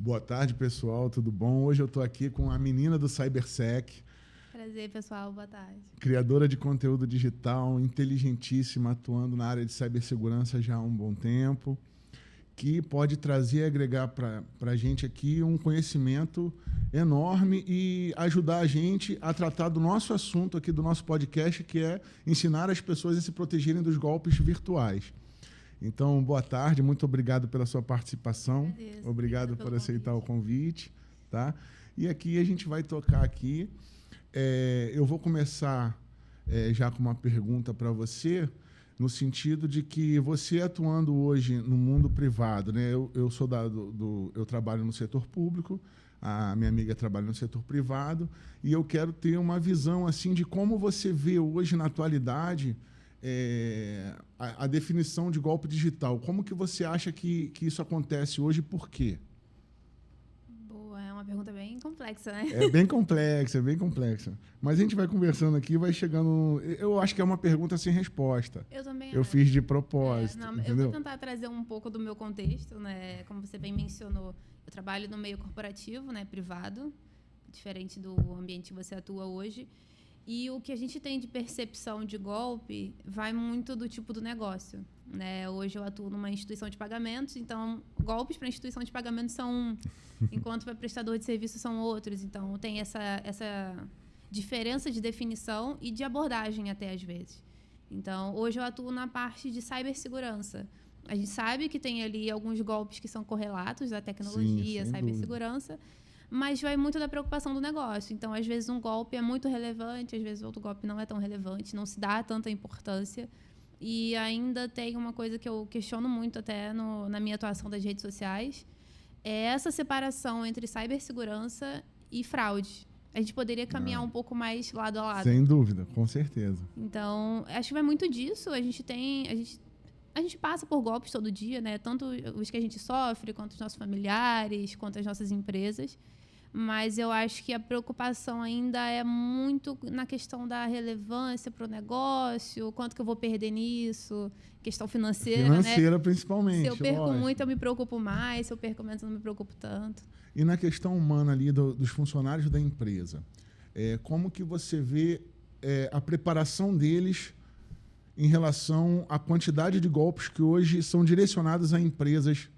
Boa tarde, pessoal, tudo bom? Hoje eu estou aqui com a menina do CyberSec. Prazer, pessoal, boa tarde. Criadora de conteúdo digital, inteligentíssima, atuando na área de cibersegurança já há um bom tempo, que pode trazer e agregar para a gente aqui um conhecimento enorme e ajudar a gente a tratar do nosso assunto aqui, do nosso podcast, que é ensinar as pessoas a se protegerem dos golpes virtuais. Então, boa tarde, muito obrigado pela sua participação. Agradeço. Obrigado por aceitar o convite. Tá? E aqui a gente vai tocar aqui. Eu vou começar já com uma pergunta para você, no sentido de que você atuando hoje no mundo privado, né? Eu sou eu trabalho no setor público, a minha amiga trabalha no setor privado, e eu quero ter uma visão assim de como você vê hoje na atualidade a definição de golpe digital. Como que você acha que isso acontece hoje e por quê? Boa, é uma pergunta bem complexa, né? É bem complexa, é bem complexa. Mas a gente vai conversando aqui e vai chegando... Eu acho que é uma pergunta sem resposta. Eu também Eu acho. fiz de propósito, eu entendeu? vou tentar trazer um pouco do meu contexto, né? Como você bem mencionou, eu trabalho no meio corporativo, né? Privado, diferente do ambiente que você atua hoje. E o que a gente tem de percepção de golpe vai muito do tipo do negócio, né? Hoje eu atuo numa instituição de pagamentos, então golpes para instituição de pagamentos são um, enquanto para prestador de serviço são outros. Então tem essa diferença de definição e de abordagem até às vezes. Então hoje eu atuo na parte de cibersegurança. A gente sabe que tem ali alguns golpes que são correlatos à tecnologia, cibersegurança, mas vai muito da preocupação do negócio. Então, às vezes, um golpe é muito relevante, às vezes, outro golpe não é tão relevante, não se dá tanta importância. E ainda tem uma coisa que eu questiono muito até na minha atuação das redes sociais, é essa separação entre cibersegurança e fraude. A gente poderia caminhar um pouco mais lado a lado. Sem dúvida, com certeza. Então, acho que vai muito disso. A gente passa por golpes todo dia, né? Tanto os que a gente sofre, quanto os nossos familiares, quanto as nossas empresas. Mas eu acho que a preocupação ainda é muito na questão da relevância para o negócio, quanto que eu vou perder nisso, questão financeira, Financeira, né? Principalmente. Se eu perco muito, eu me preocupo mais, se eu perco menos, eu não me preocupo tanto. E na questão humana ali dos funcionários da empresa, como que você vê a preparação deles em relação à quantidade de golpes que hoje são direcionados a empresas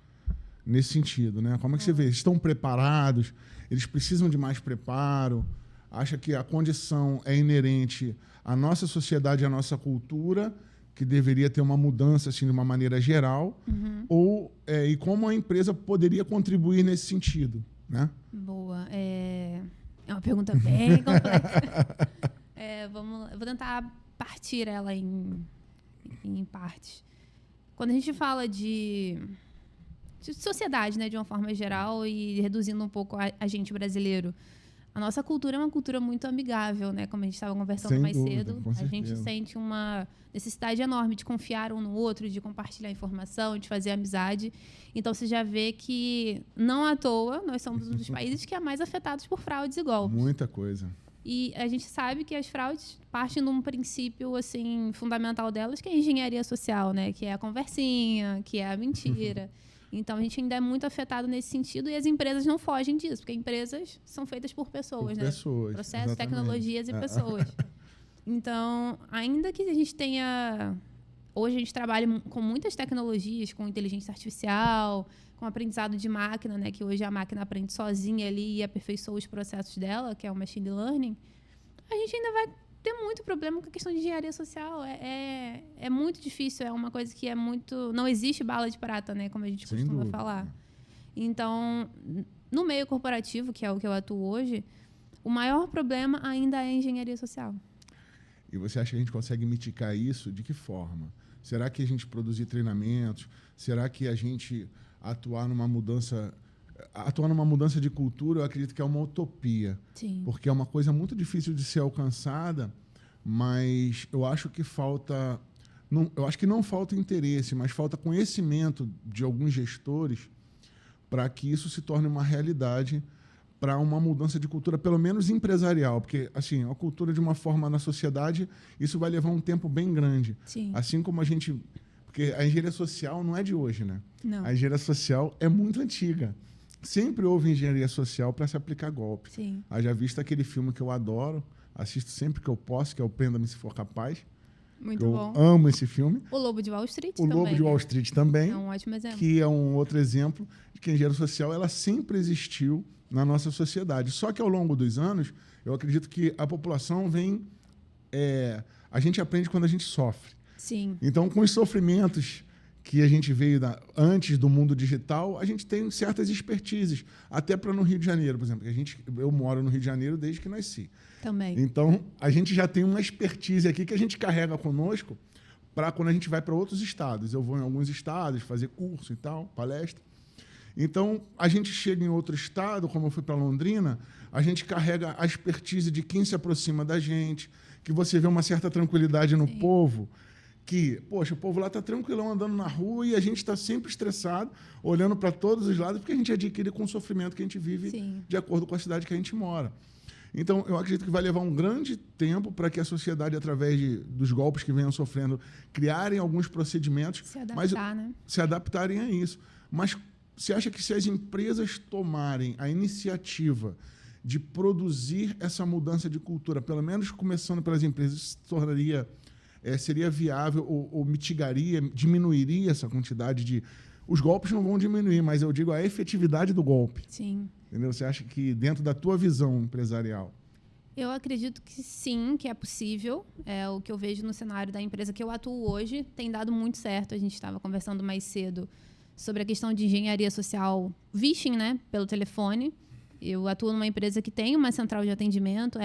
nesse sentido, né? Como é que você vê? Eles estão preparados? Eles precisam de mais preparo? Acha que a condição é inerente à nossa sociedade, à nossa cultura, que deveria ter uma mudança assim, de uma maneira geral? Ou, e como a empresa poderia contribuir nesse sentido, né? Boa. É uma pergunta bem complexa. Eu vou tentar partir ela em partes. Quando a gente fala de sociedade, né, de uma forma geral, e reduzindo um pouco a gente brasileiro, a nossa cultura é uma cultura muito amigável, né? Como a gente estava conversando mais cedo, a gente sente uma necessidade enorme de confiar um no outro, de compartilhar informação, de fazer amizade. Então você já vê que, não à toa, nós somos um dos países que é mais afetados por fraudes e golpes. Muita coisa. E a gente sabe que as fraudes partem de um princípio assim, fundamental delas, que é a engenharia social, né? Que é a conversinha, que é a mentira. Então, a gente ainda é muito afetado nesse sentido e as empresas não fogem disso, porque empresas são feitas por pessoas, né? Pessoas, processos, exatamente. Tecnologias e pessoas. Então, ainda que a gente tenha... Hoje a gente trabalha com muitas tecnologias, com inteligência artificial, com aprendizado de máquina, né? Que hoje a máquina aprende sozinha ali e aperfeiçoa os processos dela, que é o machine learning. A gente ainda vai ter muito problema com a questão de engenharia social. É muito difícil, é uma coisa que é muito... Não existe bala de prata, né? Como a gente costuma falar. Então, no meio corporativo, que é o que eu atuo hoje, o maior problema ainda é a engenharia social. E você acha que a gente consegue mitigar isso? De que forma? Será que a gente produzir treinamentos? Será que a gente atuar numa mudança de cultura? Eu acredito que é uma utopia. Sim. Porque é uma coisa muito difícil de ser alcançada, mas eu acho que falta... eu acho que não falta interesse, mas falta conhecimento de alguns gestores para que isso se torne uma realidade, para uma mudança de cultura, pelo menos empresarial, porque assim, a cultura de uma forma na sociedade, isso vai levar um tempo bem grande. Sim. Assim como a gente... Porque a engenharia social não é de hoje, né? Não. A engenharia social é muito antiga. sempre houve engenharia social para se aplicar golpe. Sim. Haja visto aquele filme que eu adoro, assisto sempre que eu posso, que é o Prenda-me Se For Capaz. Muito eu bom. amo esse filme. O Lobo de Wall Street O também. Lobo de Wall Street também. É um ótimo exemplo. Que é um outro exemplo de que a engenharia social ela sempre existiu na nossa sociedade. Só que ao longo dos anos, eu acredito que a população vem... a gente aprende quando a gente sofre. Sim. Então, com os sofrimentos que a gente veio antes do mundo digital, a gente tem certas expertises. Até para no Rio de Janeiro, por exemplo. Eu moro no Rio de Janeiro desde que nasci. Também. Então, a gente já tem uma expertise aqui que a gente carrega conosco para quando a gente vai para outros estados. Eu vou em alguns estados fazer curso e tal, palestra. Então, a gente chega em outro estado, como eu fui para Londrina, a gente carrega a expertise de quem se aproxima da gente, que você vê uma certa tranquilidade no povo, que, poxa, o povo lá está tranquilão andando na rua e a gente está sempre estressado, olhando para todos os lados, porque a gente adquire com o sofrimento que a gente vive de acordo com a cidade que a gente mora. Então, eu acredito que vai levar um grande tempo para que a sociedade, através dos golpes que venham sofrendo, criarem alguns procedimentos, se adaptarem a isso. Mas você acha que se as empresas tomarem a iniciativa de produzir essa mudança de cultura, pelo menos começando pelas empresas, isso se tornaria, seria viável ou mitigaria, diminuiria essa quantidade de... Os golpes não vão diminuir, mas eu digo a efetividade do golpe. Sim. Entendeu? Você acha que dentro da tua visão empresarial? Eu acredito que sim, que é possível. É o que eu vejo no cenário da empresa que eu atuo hoje. Tem dado muito certo. A gente estava conversando mais cedo sobre a questão de engenharia social phishing, né, pelo telefone. Eu atuo numa empresa que tem uma central de atendimento,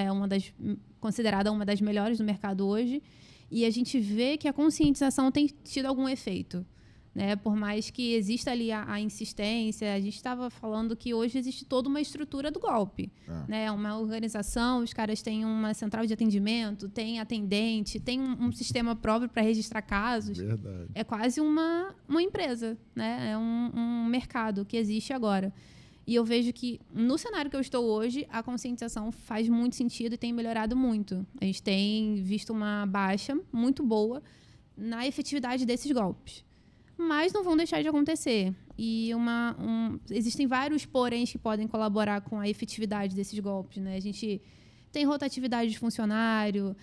considerada uma das melhores do mercado hoje. E a gente vê que a conscientização tem tido algum efeito. Né? Por mais que exista ali a insistência, a gente estava falando que hoje existe toda uma estrutura do golpe. Né? Uma organização, os caras têm uma central de atendimento, tem atendente, tem um sistema próprio para registrar casos. Verdade. É quase uma empresa, né? É um mercado que existe agora. E eu vejo que, no cenário que eu estou hoje, a conscientização faz muito sentido e tem melhorado muito. A gente tem visto uma baixa muito boa na efetividade desses golpes. Mas não vão deixar de acontecer. E existem vários poréns que podem colaborar com a efetividade desses golpes. Né? A gente tem rotatividade de funcionário,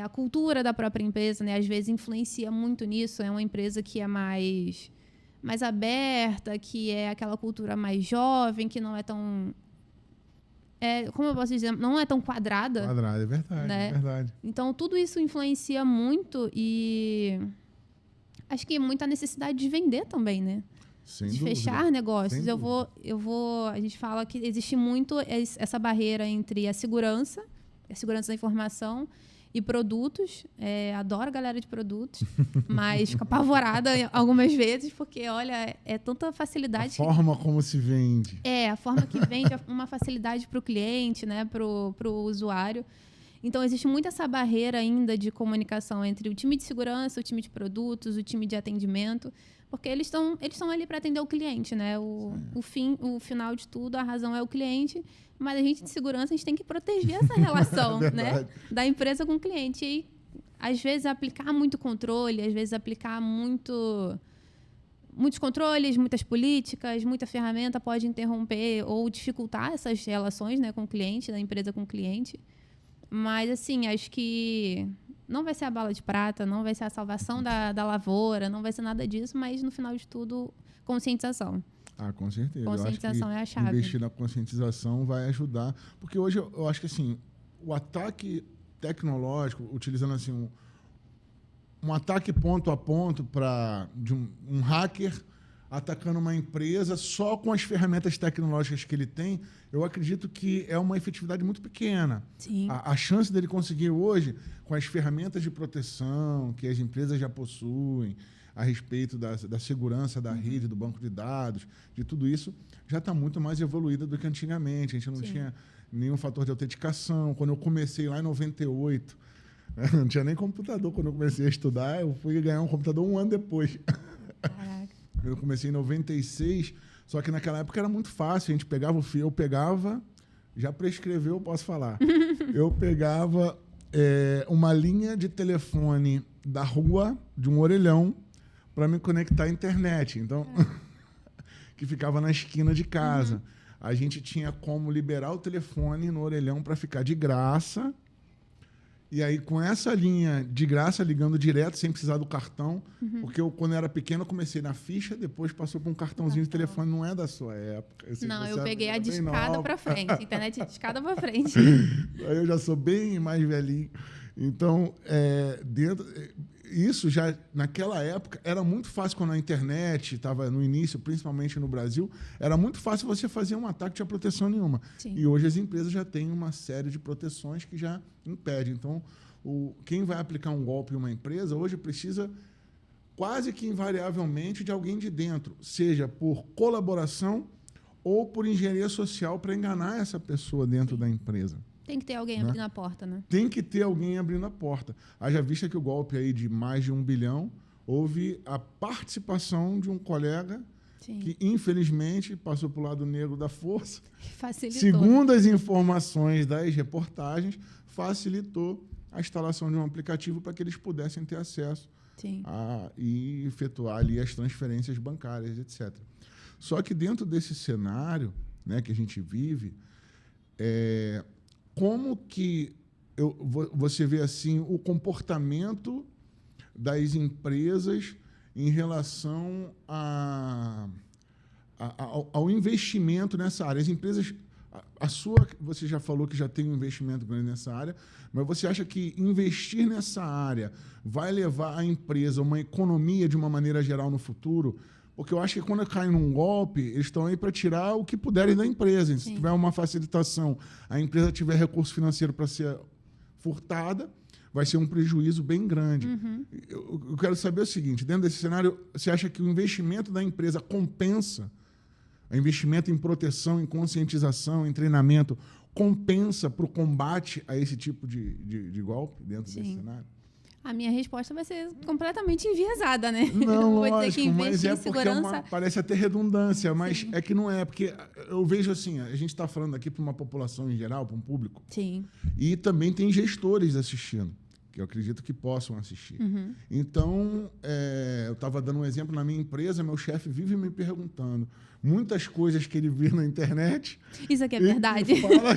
a cultura da própria empresa, né? Às vezes influencia muito nisso. É uma empresa que é mais aberta, que é aquela cultura mais jovem, que não é tão... como eu posso dizer? Não é tão quadrada. Quadrada, é verdade, né? É verdade. Então, tudo isso influencia muito e... Acho que muita necessidade de vender também, né? Sem de dúvida. fechar negócios. Sem A gente fala que existe muito essa barreira entre a segurança da informação e produtos. Adoro a galera de produtos, mas fico apavorada algumas vezes, porque, olha, é tanta facilidade. A forma como se vende. A forma que vende, uma facilidade para o cliente, né? Para o usuário. Então, existe muito essa barreira ainda de comunicação entre o time de segurança, o time de produtos, o time de atendimento, porque eles estão ali para atender o cliente, né? O final de tudo, a razão é o cliente, mas a gente de segurança, a gente tem que proteger essa relação né? Da empresa com o cliente. E, às vezes, aplicar muito controle, às vezes, aplicar muitos controles, muitas políticas, muita ferramenta pode interromper ou dificultar essas relações, né, com o cliente, da empresa com o cliente. Mas, assim, acho que não vai ser a bala de prata, não vai ser a salvação da lavoura, não vai ser nada disso, mas, no final de tudo, conscientização. Com certeza. Conscientização é a chave. Investir na conscientização vai ajudar. Porque hoje eu acho que, assim, o ataque tecnológico, utilizando, assim, um ataque ponto a ponto de um hacker atacando uma empresa só com as ferramentas tecnológicas que ele tem, eu acredito que é uma efetividade muito pequena. Sim. A chance dele conseguir hoje, com as ferramentas de proteção que as empresas já possuem, a respeito da segurança da rede, do banco de dados, de tudo isso, já está muito mais evoluída do que antigamente. A gente não tinha nenhum fator de autenticação. Quando eu comecei lá em 98, não tinha nem computador. Quando eu comecei a estudar, eu fui ganhar um computador 1 ano depois. Caraca. Eu comecei em 96, só que naquela época era muito fácil. A gente pegava o fio, já prescreveu, posso falar. Eu pegava uma linha de telefone da rua, de um orelhão, para me conectar à internet. Então, que ficava na esquina de casa. A gente tinha como liberar o telefone no orelhão para ficar de graça. E aí, com essa linha de graça, ligando direto, sem precisar do cartão, porque eu, quando eu era pequeno, eu comecei na ficha, depois passou para um cartãozinho de telefone, não é da sua época. Não, eu peguei a discada para frente, internet discada para frente. Aí eu já sou bem mais velhinho. Então, isso já, naquela época, era muito fácil quando a internet estava no início, principalmente no Brasil, era muito fácil você fazer um ataque, não tinha proteção nenhuma. Sim. E hoje as empresas já têm uma série de proteções que já impedem. Então, quem vai aplicar um golpe em uma empresa, hoje precisa quase que invariavelmente de alguém de dentro, seja por colaboração ou por engenharia social para enganar essa pessoa dentro da empresa. Tem que ter alguém abrindo a porta, né? Tem que ter alguém abrindo a porta. Haja vista que o golpe aí de mais de 1 bilhão, houve a participação de um colega que, infelizmente, passou para o lado negro da força. Facilitou. Segundo as informações das reportagens, facilitou a instalação de um aplicativo para que eles pudessem ter acesso e efetuar ali as transferências bancárias, etc. Só que dentro desse cenário, né, que a gente vive, como que você vê assim o comportamento das empresas em relação ao investimento nessa área? As empresas, você já falou que já tem um investimento grande nessa área, mas você acha que investir nessa área vai levar a empresa a uma economia de uma maneira geral no futuro? Porque eu acho que quando cai num golpe, eles estão aí para tirar o que puderem da empresa. Se tiver uma facilitação, a empresa tiver recurso financeiro para ser furtada, vai ser um prejuízo bem grande. Eu quero saber o seguinte, dentro desse cenário, você acha que o investimento da empresa compensa, o investimento em proteção, em conscientização, em treinamento, compensa para o combate a esse tipo de golpe dentro desse cenário? A minha resposta vai ser completamente enviesada, né? Não, vou lógico, dizer que mas investir em segurança... parece até redundância, mas é que não é, porque eu vejo assim, a gente está falando aqui para uma população em geral, para um público, e também tem gestores assistindo, que eu acredito que possam assistir. Então, eu estava dando um exemplo na minha empresa, meu chefe vive me perguntando muitas coisas que ele vê na internet. Isso aqui é verdade? E fala,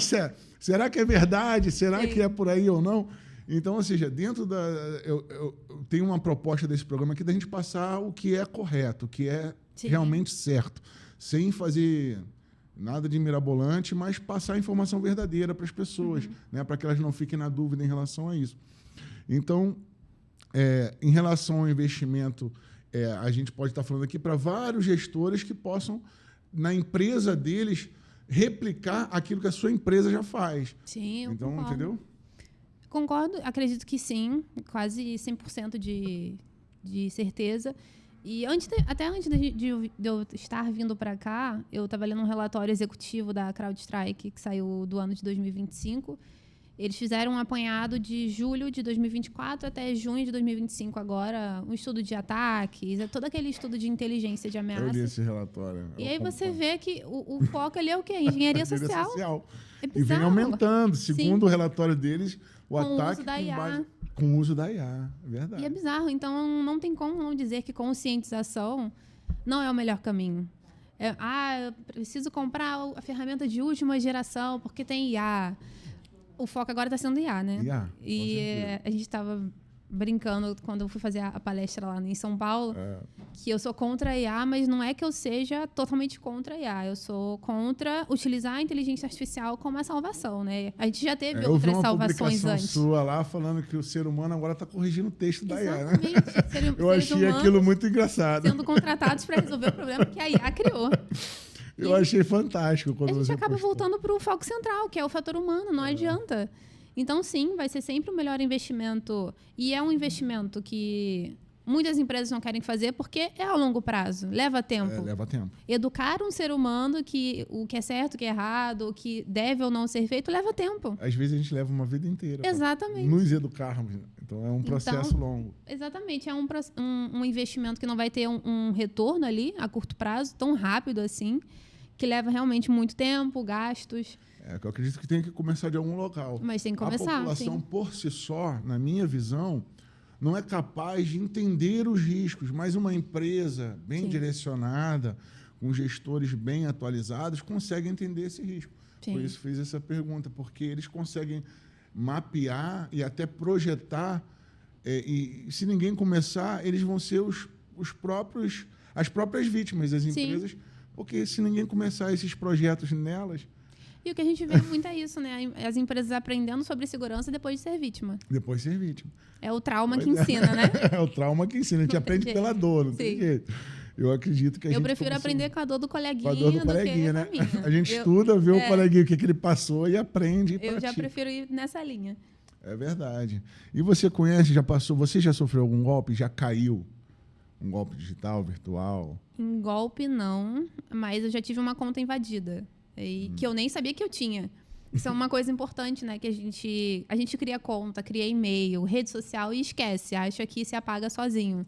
será que é verdade? Será que é por aí ou não? Então, ou seja, dentro da... Eu tenho uma proposta desse programa aqui da gente passar o que é correto, o que é realmente certo, sem fazer nada de mirabolante, mas passar a informação verdadeira para as pessoas, né, para que elas não fiquem na dúvida em relação a isso. Então, em relação ao investimento, a gente pode estar falando aqui para vários gestores que possam, na empresa deles, replicar aquilo que a sua empresa já faz. Sim, então, concordo. Entendeu? Concordo, acredito que sim, quase 100% de certeza. E até antes de eu estar vindo para cá, eu estava lendo um relatório executivo da CrowdStrike, que saiu do ano de 2025. Eles fizeram um apanhado de julho de 2024 até junho de 2025 agora, um estudo de ataques, todo aquele estudo de inteligência de ameaças. Eu li esse relatório. E aí você vê que o foco ali é o quê? Engenharia social. É e vem aumentando. Segundo o relatório deles, o ataque com o uso da IA. É verdade. E é bizarro. Então, não tem como não dizer que conscientização não é o melhor caminho. Eu preciso comprar a ferramenta de última geração porque tem IA. O foco agora está sendo IA, né? IA, e a gente estava brincando quando eu fui fazer a palestra lá em São Paulo, que eu sou contra a IA, mas não é que eu seja totalmente contra a IA. Eu sou contra utilizar a inteligência artificial como a salvação, né? A gente já teve outras salvações antes. Eu vi uma publicação sua lá falando que o ser humano agora está corrigindo o texto da IA, né? Exatamente. Eu achei aquilo muito engraçado. Sendo contratados para resolver o problema que a IA criou. Eu achei fantástico quando você A gente acaba voltando para o foco central, que é o fator humano, não adianta. Então, sim, vai ser sempre o melhor investimento. E é um investimento que muitas empresas não querem fazer porque é a longo prazo, leva tempo. Leva tempo. Educar um ser humano que o que é certo, o que é errado, o que deve ou não ser feito, leva tempo. Às vezes a gente leva uma vida inteira. Exatamente. Nos educarmos. Então, é um processo longo. Exatamente. É um investimento que não vai ter um retorno ali a curto prazo, tão rápido assim, que leva realmente muito tempo, gastos. Eu acredito que tem que começar de algum local. Mas tem que começar, a população, por si só, na minha visão, não é capaz de entender os riscos, mas uma empresa bem direcionada, com gestores bem atualizados, conseguem entender esse risco. Sim. Por isso fiz essa pergunta, porque eles conseguem mapear e até projetar, e se ninguém começar, eles vão ser as próprias vítimas das empresas, sim, porque se ninguém começar esses projetos nelas... E o que a gente vê muito é isso, né? As empresas aprendendo sobre segurança depois de ser vítima. Depois de ser vítima. É o trauma que ensina, né? É o trauma que ensina. A gente aprende pela dor, não tem jeito. Eu acredito que a gente... Eu prefiro aprender com a dor do coleguinha, com a dor do coleguinha, né? A gente estuda, vê o coleguinha, o que ele passou e aprende. Eu já prefiro ir nessa linha. É verdade. E você conhece, você já sofreu algum golpe? Já caiu? Um golpe digital, virtual? Em golpe, não. Mas eu já tive uma conta invadida. Que eu nem sabia que eu tinha. Isso é uma coisa importante, né? Que a gente cria conta, cria e-mail, rede social e esquece. Acha que se apaga sozinho.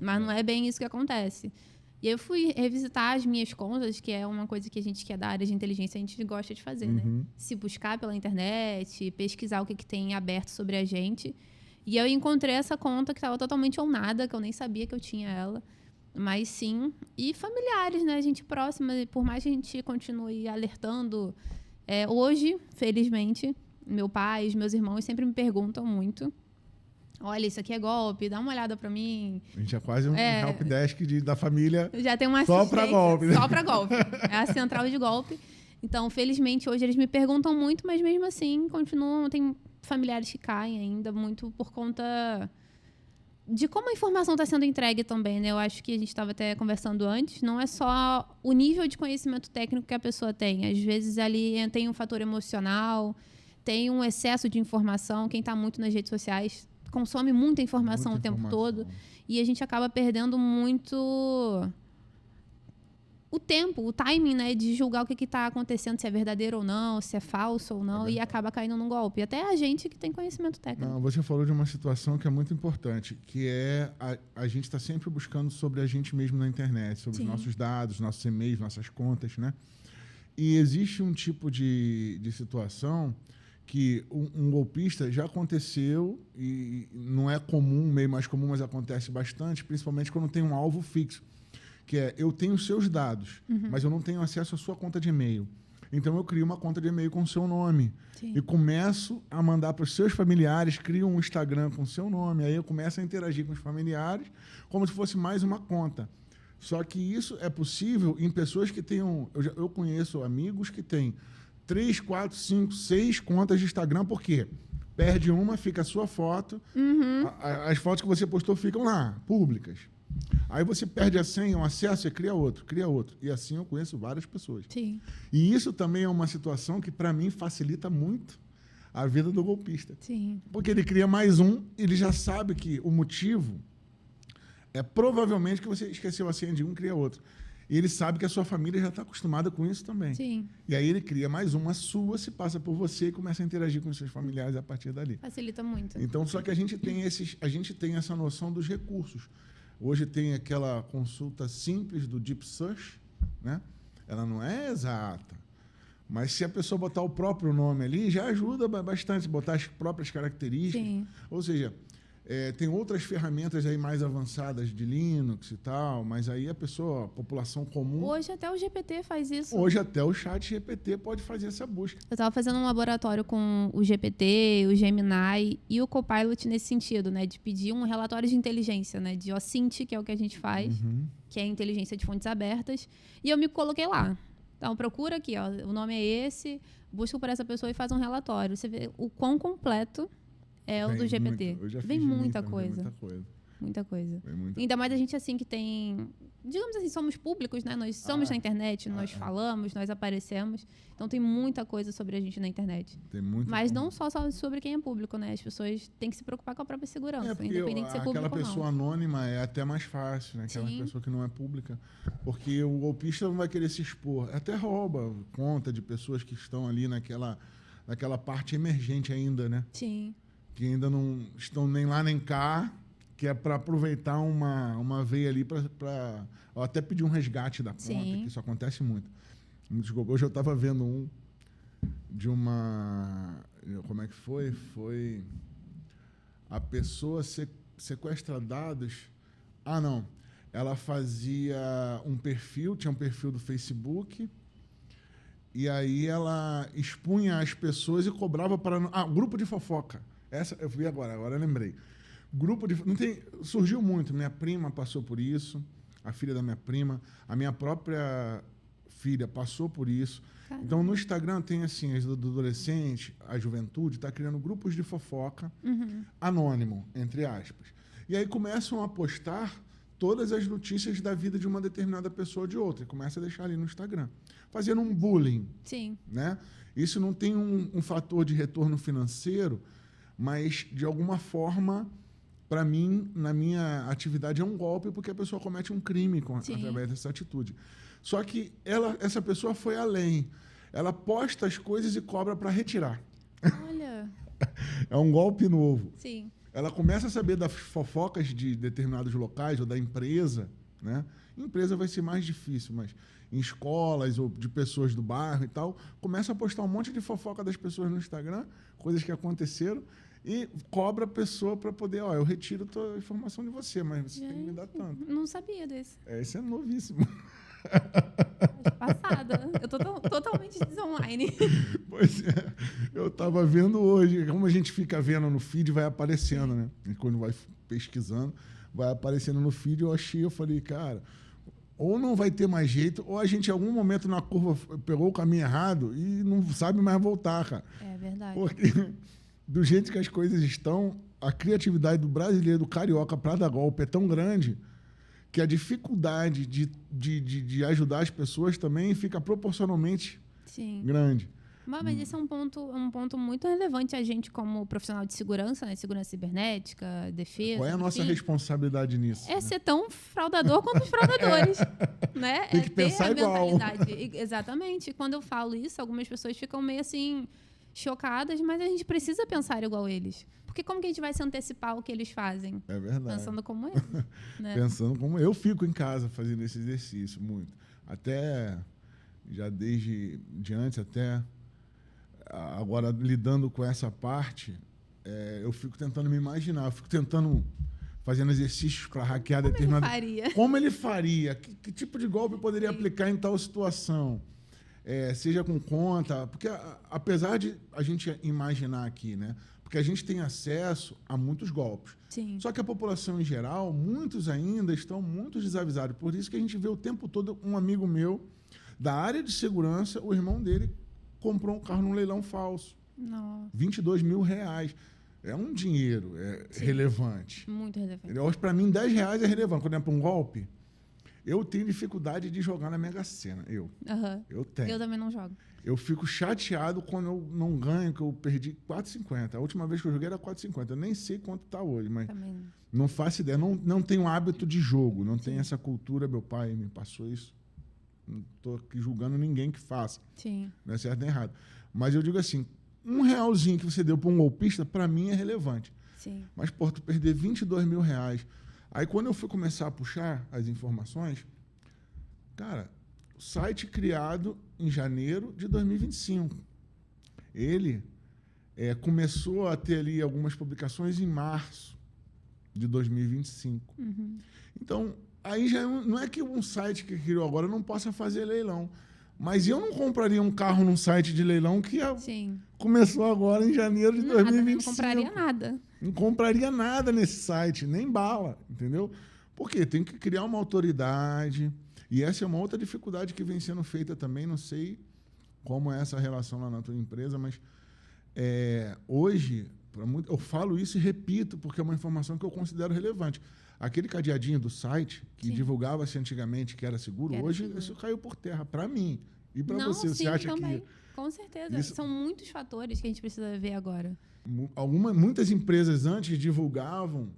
Mas não é bem isso que acontece. E eu fui revisitar as minhas contas, que é uma coisa que a gente que é da área de inteligência, a gente gosta de fazer, né? Se buscar pela internet, pesquisar o que tem aberto sobre a gente. E eu encontrei essa conta que estava totalmente nada, que eu nem sabia que eu tinha ela. Mas sim, e familiares, né? Gente próxima, por mais que a gente continue alertando. Hoje, felizmente, meu pai, os meus irmãos sempre me perguntam muito. Olha, isso aqui é golpe, dá uma olhada pra mim. A gente é quase um helpdesk da família. Já tem uma só pra golpe, né? Só pra golpe. É a central de golpe. Então, felizmente, hoje eles me perguntam muito, mas mesmo assim, continuam. Tem familiares que caem ainda muito por conta de como a informação está sendo entregue também, né? Eu acho que a gente estava até conversando antes, não é só o nível de conhecimento técnico que a pessoa tem. Às vezes ali tem um fator emocional, tem um excesso de informação. Quem está muito nas redes sociais consome muita informação o tempo todo. E a gente acaba perdendo muito o tempo, o timing, né, de julgar o que está acontecendo, se é verdadeiro ou não, se é falso ou não, e acaba caindo num golpe. Até a gente que tem conhecimento técnico. Não, você falou de uma situação que é muito importante, que é a gente está sempre buscando sobre a gente mesmo na internet, sobre os nossos dados, nossos e-mails, nossas contas, né? E existe um tipo de situação que um golpista já aconteceu, e não é comum, meio mais comum, mas acontece bastante, principalmente quando tem um alvo fixo. Que é, eu tenho seus dados, mas eu não tenho acesso à sua conta de e-mail. Então, eu crio uma conta de e-mail com o seu nome. Sim. E começo a mandar para os seus familiares, crio um Instagram com o seu nome. Aí eu começo a interagir com os familiares como se fosse mais uma conta. Só que isso é possível em pessoas que tenham... Eu conheço amigos que têm 3, 4, 5, 6 contas de Instagram. Por quê? Perde uma, fica a sua foto. As fotos que você postou ficam lá, públicas. Aí você perde a senha, o acesso, você cria outro. E assim eu conheço várias pessoas. Sim. E isso também é uma situação que, para mim, facilita muito a vida do golpista. Sim. Porque ele cria mais um, ele já sabe que o motivo é provavelmente que você esqueceu a senha de um, cria outro. E ele sabe que a sua família já está acostumada com isso também. Sim. E aí ele cria mais uma sua, se passa por você e começa a interagir com os seus familiares a partir dali. Facilita muito. Então, só que a gente tem essa noção dos recursos. Hoje tem aquela consulta simples do Deep Search, né? Ela não é exata, mas se a pessoa botar o próprio nome ali, já ajuda bastante, botar as próprias características. Sim. Ou seja, tem outras ferramentas aí mais avançadas de Linux e tal, mas aí a população comum... Hoje até o GPT faz isso. Hoje até o chat GPT pode fazer essa busca. Eu estava fazendo um laboratório com o GPT, o Gemini e o Copilot nesse sentido, né? De pedir um relatório de inteligência, né? De OSINT, que é o que a gente faz, que é a inteligência de fontes abertas. E eu me coloquei lá. Então, procura aqui, ó, o nome é esse, busca por essa pessoa e faz um relatório. Você vê o quão completo é o do GPT. Vem muita coisa. Muita coisa. Ainda mais a gente assim que tem... Digamos assim, somos públicos, né? Nós somos na internet, nós falamos, nós aparecemos. Então tem muita coisa sobre a gente na internet. Mas não só sobre quem é público, né? As pessoas têm que se preocupar com a própria segurança, independente de ser público ou não. Aquela pessoa anônima é até mais fácil, né? Aquela pessoa que não é pública. Porque o golpista não vai querer se expor. Até rouba conta de pessoas que estão ali naquela parte emergente ainda, né? Sim. Que ainda não estão nem lá nem cá, que é para aproveitar uma veia ali para até pedir um resgate da conta, que isso acontece muito. Hoje eu estava vendo um de uma... Como é que foi? Foi a pessoa sequestra dados... Ah, não. ela fazia um perfil, tinha um perfil do Facebook, e aí ela expunha as pessoas e cobrava para... grupo de fofoca. Essa eu vi agora eu lembrei. Grupo de... Não tem, surgiu muito. Minha prima passou por isso, a filha da minha prima, a minha própria filha passou por isso. Caramba. Então, no Instagram tem, assim, do adolescente, a juventude, está criando grupos de fofoca, anônimo, entre aspas. E aí começam a postar todas as notícias da vida de uma determinada pessoa ou de outra. E começa a deixar ali no Instagram. Fazendo um bullying. Sim. Né? Isso não tem um fator de retorno financeiro, mas, de alguma forma, para mim, na minha atividade, é um golpe, porque a pessoa comete um crime através dessa atitude. Só que essa pessoa foi além. Ela posta as coisas e cobra para retirar. Olha. É um golpe novo. Sim. Ela começa a saber das fofocas de determinados locais ou da empresa, né? Em empresa vai ser mais difícil, mas em escolas ou de pessoas do bairro e tal, começa a postar um monte de fofoca das pessoas no Instagram, coisas que aconteceram, e cobra a pessoa para poder, eu retiro a informação de você, mas você tem que me dar tanto. Não sabia desse. Esse é novíssimo. Passada. Eu tô totalmente desonline. Pois é. Eu estava vendo hoje, como a gente fica vendo no feed, vai aparecendo, né? E quando vai pesquisando, vai aparecendo no feed, eu falei, cara, ou não vai ter mais jeito, ou a gente em algum momento na curva pegou o caminho errado e não sabe mais voltar, cara. É verdade. Porque do jeito que as coisas estão, a criatividade do brasileiro, do carioca para dar golpe é tão grande que a dificuldade de ajudar as pessoas também fica proporcionalmente grande. Mas esse é um ponto muito relevante a gente como profissional de segurança, né? Segurança cibernética, defesa. Qual é a nossa responsabilidade nisso? É ser tão fraudador quanto os fraudadores. Né? Tem que pensar igual. Exatamente. Quando eu falo isso, algumas pessoas ficam meio assim chocadas, mas a gente precisa pensar igual eles. Porque como que a gente vai se antecipar ao que eles fazem? É verdade. Pensando como eles. Né? Pensando como eu fico em casa fazendo esse exercício muito. Até já desde antes, até agora lidando com essa parte, eu fico tentando me imaginar, eu fico tentando fazendo exercícios para hackear determinado... Como ele faria? Que tipo de golpe poderia aplicar em tal situação? Seja com conta, porque apesar de a gente imaginar aqui, né? Porque a gente tem acesso a muitos golpes. Sim. Só que a população em geral, muitos ainda estão muito desavisados. Por isso que a gente vê o tempo todo um amigo meu da área de segurança, o irmão dele comprou um carro num leilão falso. Nossa. R$22 mil. É um dinheiro relevante. Muito relevante. Hoje, para mim, R$10 é relevante. Quando é para um golpe, eu tenho dificuldade de jogar na Mega Sena. Eu tenho. Eu também não jogo. Eu fico chateado quando eu não ganho, que eu perdi R$4,50. A última vez que eu joguei era R$4,50. Eu nem sei quanto está hoje, mas também não faço ideia. Não tenho hábito de jogo, não tenho essa cultura. Meu pai me passou isso. Não estou aqui julgando ninguém que faça. Sim. Não é certo nem errado. Mas eu digo assim, R$1 que você deu para um golpista, para mim é relevante. Sim. Mas, pô, tu perder R$22 mil. Aí, quando eu fui começar a puxar as informações, cara, site criado em janeiro de 2025. Ele começou a ter ali algumas publicações em março de 2025. Uhum. Então, aí já não é que um site que criou agora não possa fazer leilão. Mas eu não compraria um carro num site de leilão que começou agora em janeiro de 2025. Não compraria nada. Não compraria nada nesse site, nem bala, entendeu? Por quê? Tem que criar uma autoridade. E essa é uma outra dificuldade que vem sendo feita também. Não sei como é essa relação lá na tua empresa, mas hoje, eu falo isso e repito, porque é uma informação que eu considero relevante. Aquele cadeadinho do site, que divulgava-se antigamente que era seguro, hoje isso caiu por terra, para mim. E para você, você acha também. Com certeza. São muitos fatores que a gente precisa ver agora. Muitas empresas antes divulgavam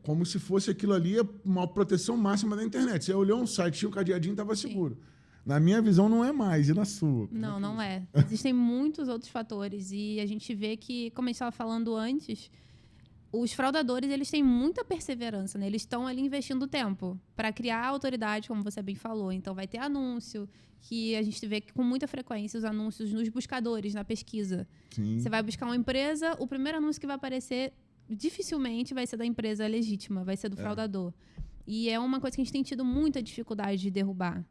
como se fosse aquilo ali uma proteção máxima da internet. Você olhou um site, tinha o cadeadinho, estava seguro. Na minha visão, não é mais. E na sua? Não é. Existem muitos outros fatores. E a gente vê que, como a gente estava falando antes, os fraudadores, eles têm muita perseverança, né? Eles estão ali investindo tempo para criar autoridade, como você bem falou. Então, vai ter anúncio, que a gente vê que, com muita frequência os anúncios nos buscadores, na pesquisa. Sim. Você vai buscar uma empresa, o primeiro anúncio que vai aparecer dificilmente vai ser da empresa legítima, vai ser do fraudador. E é uma coisa que a gente tem tido muita dificuldade de derrubar,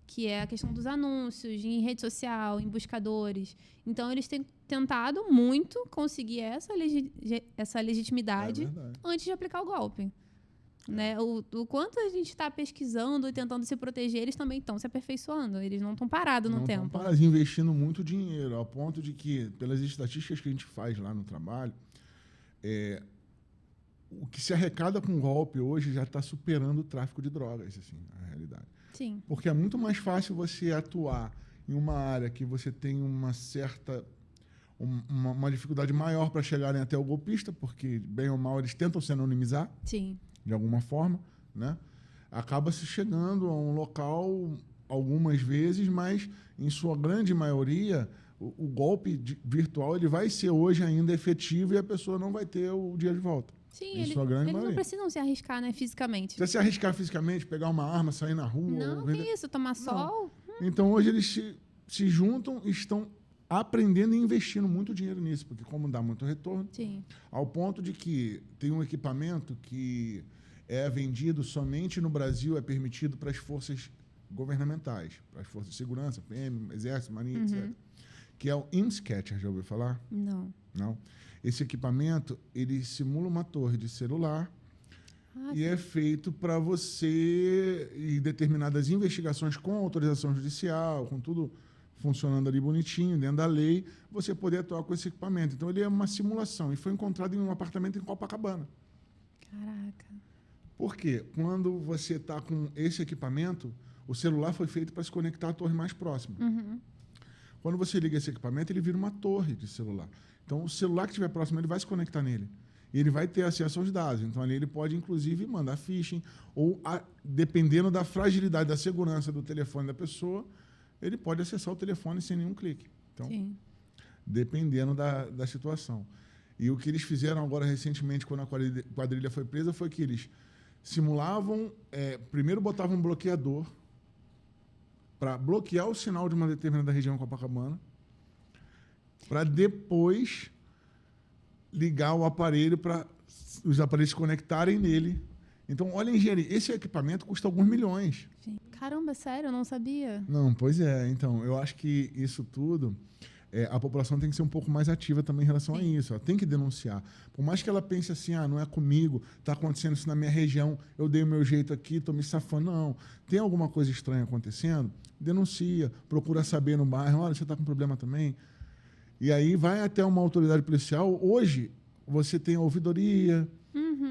que é a questão dos anúncios em rede social, em buscadores. Então, eles têm tentado muito conseguir essa legitimidade antes de aplicar o golpe. Né? O quanto a gente está pesquisando e tentando se proteger, eles também estão se aperfeiçoando. Eles não estão parados no tempo. Não estão parados, investindo muito dinheiro, ao ponto de que, pelas estatísticas que a gente faz lá no trabalho, o que se arrecada com golpe hoje já está superando o tráfico de drogas, assim, na realidade. Sim. Porque é muito mais fácil você atuar em uma área que você tem uma certa... uma dificuldade maior para chegarem até o golpista, porque, bem ou mal, eles tentam se anonimizar. Sim. De alguma forma, né? Acaba se chegando a um local algumas vezes, mas, em sua grande maioria, o golpe virtual ele vai ser hoje ainda efetivo e a pessoa não vai ter o dinheiro de volta. Sim, eles não precisam se arriscar, né, fisicamente. Se arriscar fisicamente, pegar uma arma, sair na rua... Não, que isso, tomar sol... Então, hoje eles se juntam e estão aprendendo e investindo muito dinheiro nisso, porque como dá muito retorno, sim, ao ponto de que tem um equipamento que é vendido somente no Brasil, é permitido para as forças governamentais, para as forças de segurança, PM, Exército, Marinha, etc. Que é o ImScatcher, já ouviu falar? Não. Não. Esse equipamento, ele simula uma torre de celular e é feito para você, em determinadas investigações com autorização judicial, com tudo funcionando ali bonitinho, dentro da lei, você poder atuar com esse equipamento. Então, ele é uma simulação e foi encontrado em um apartamento em Copacabana. Caraca. Por quê? Quando você está com esse equipamento, o celular foi feito para se conectar à torre mais próxima. Quando você liga esse equipamento, ele vira uma torre de celular. Então, o celular que estiver próximo, ele vai se conectar nele. E ele vai ter acesso aos dados. Então, ali ele pode, inclusive, mandar phishing ou, dependendo da fragilidade da segurança do telefone da pessoa, ele pode acessar o telefone sem nenhum clique. Então, sim, dependendo da situação. E o que eles fizeram agora recentemente, quando a quadrilha foi presa, foi que eles simulavam, primeiro botavam um bloqueador para bloquear o sinal de uma determinada região Copacabana, para depois ligar o aparelho para os aparelhos se conectarem nele. Então, olha a engenharia. Esse equipamento custa alguns milhões. Caramba, sério? Eu não sabia. Não, pois é. Então, eu acho que isso tudo... a população tem que ser um pouco mais ativa também em relação a isso. Ela tem que denunciar. Por mais que ela pense assim, não é comigo, está acontecendo isso na minha região, eu dei o meu jeito aqui, estou me safando. Não. Tem alguma coisa estranha acontecendo? Denuncia. Procura saber no bairro. Olha, você está com problema também? E aí vai até uma autoridade policial. Hoje, você tem a ouvidoria,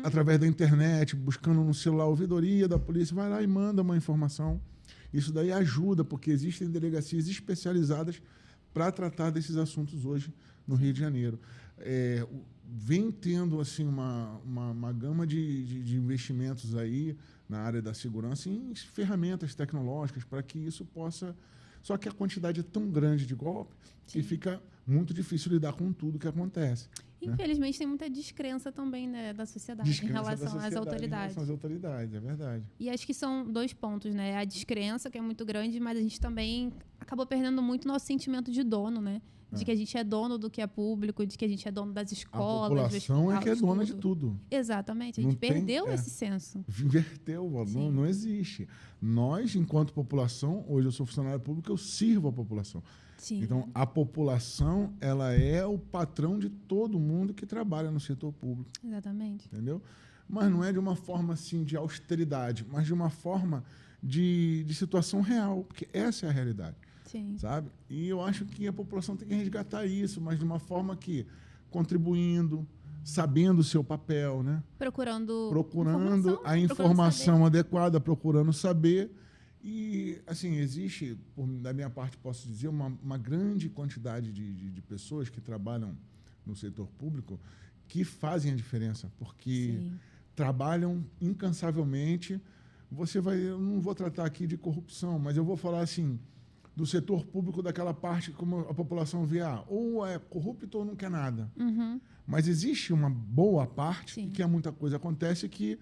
através da internet, buscando no celular a ouvidoria da polícia, vai lá e manda uma informação. Isso daí ajuda, porque existem delegacias especializadas para tratar desses assuntos hoje no Rio de Janeiro. Vem tendo assim, uma gama de investimentos aí na área da segurança em ferramentas tecnológicas para que isso possa... Só que a quantidade é tão grande de golpe que fica muito difícil lidar com tudo que acontece. Infelizmente, tem muita descrença também, né, da sociedade em relação às autoridades. Em relação às autoridades, é verdade. E acho que são dois pontos, né? A descrença, que é muito grande, mas a gente também acabou perdendo muito nosso sentimento de dono, né? De que a gente é dono do que é público, de que a gente é dono das escolas. A população é que é dona de tudo. Exatamente. A gente perdeu esse senso. Inverteu, não existe. Nós, enquanto população, hoje eu sou funcionário público, eu sirvo a população. Sim. Então, a população, ela é o patrão de todo mundo que trabalha no setor público. Exatamente. Entendeu? Mas não é de uma forma assim de austeridade, mas de uma forma de situação real, porque essa é a realidade. Sim. Sabe? E eu acho que a população tem que resgatar isso, mas de uma forma que, contribuindo, sabendo o seu papel, né? Procurando a informação adequada, procurando saber. E, assim, existe, da minha parte, posso dizer, uma grande quantidade de pessoas que trabalham no setor público que fazem a diferença, porque trabalham incansavelmente. Eu não vou tratar aqui de corrupção, mas eu vou falar, assim, do setor público, daquela parte como a população vê, ou é corrupto ou não quer nada. Mas existe uma boa parte, que muita coisa acontece, que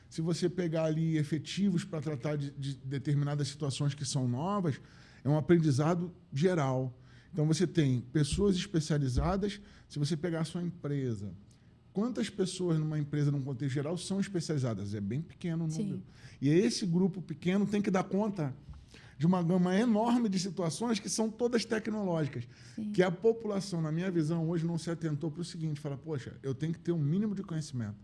se você pegar ali efetivos para tratar de determinadas situações que são novas, é um aprendizado geral. Então, você tem pessoas especializadas. Se você pegar a sua empresa, quantas pessoas numa empresa, num contexto geral, são especializadas? É bem pequeno o número. Sim. E esse grupo pequeno tem que dar conta de uma gama enorme de situações que são todas tecnológicas. Sim. Que a população, na minha visão, hoje não se atentou para o seguinte, fala, poxa, eu tenho que ter um mínimo de conhecimento.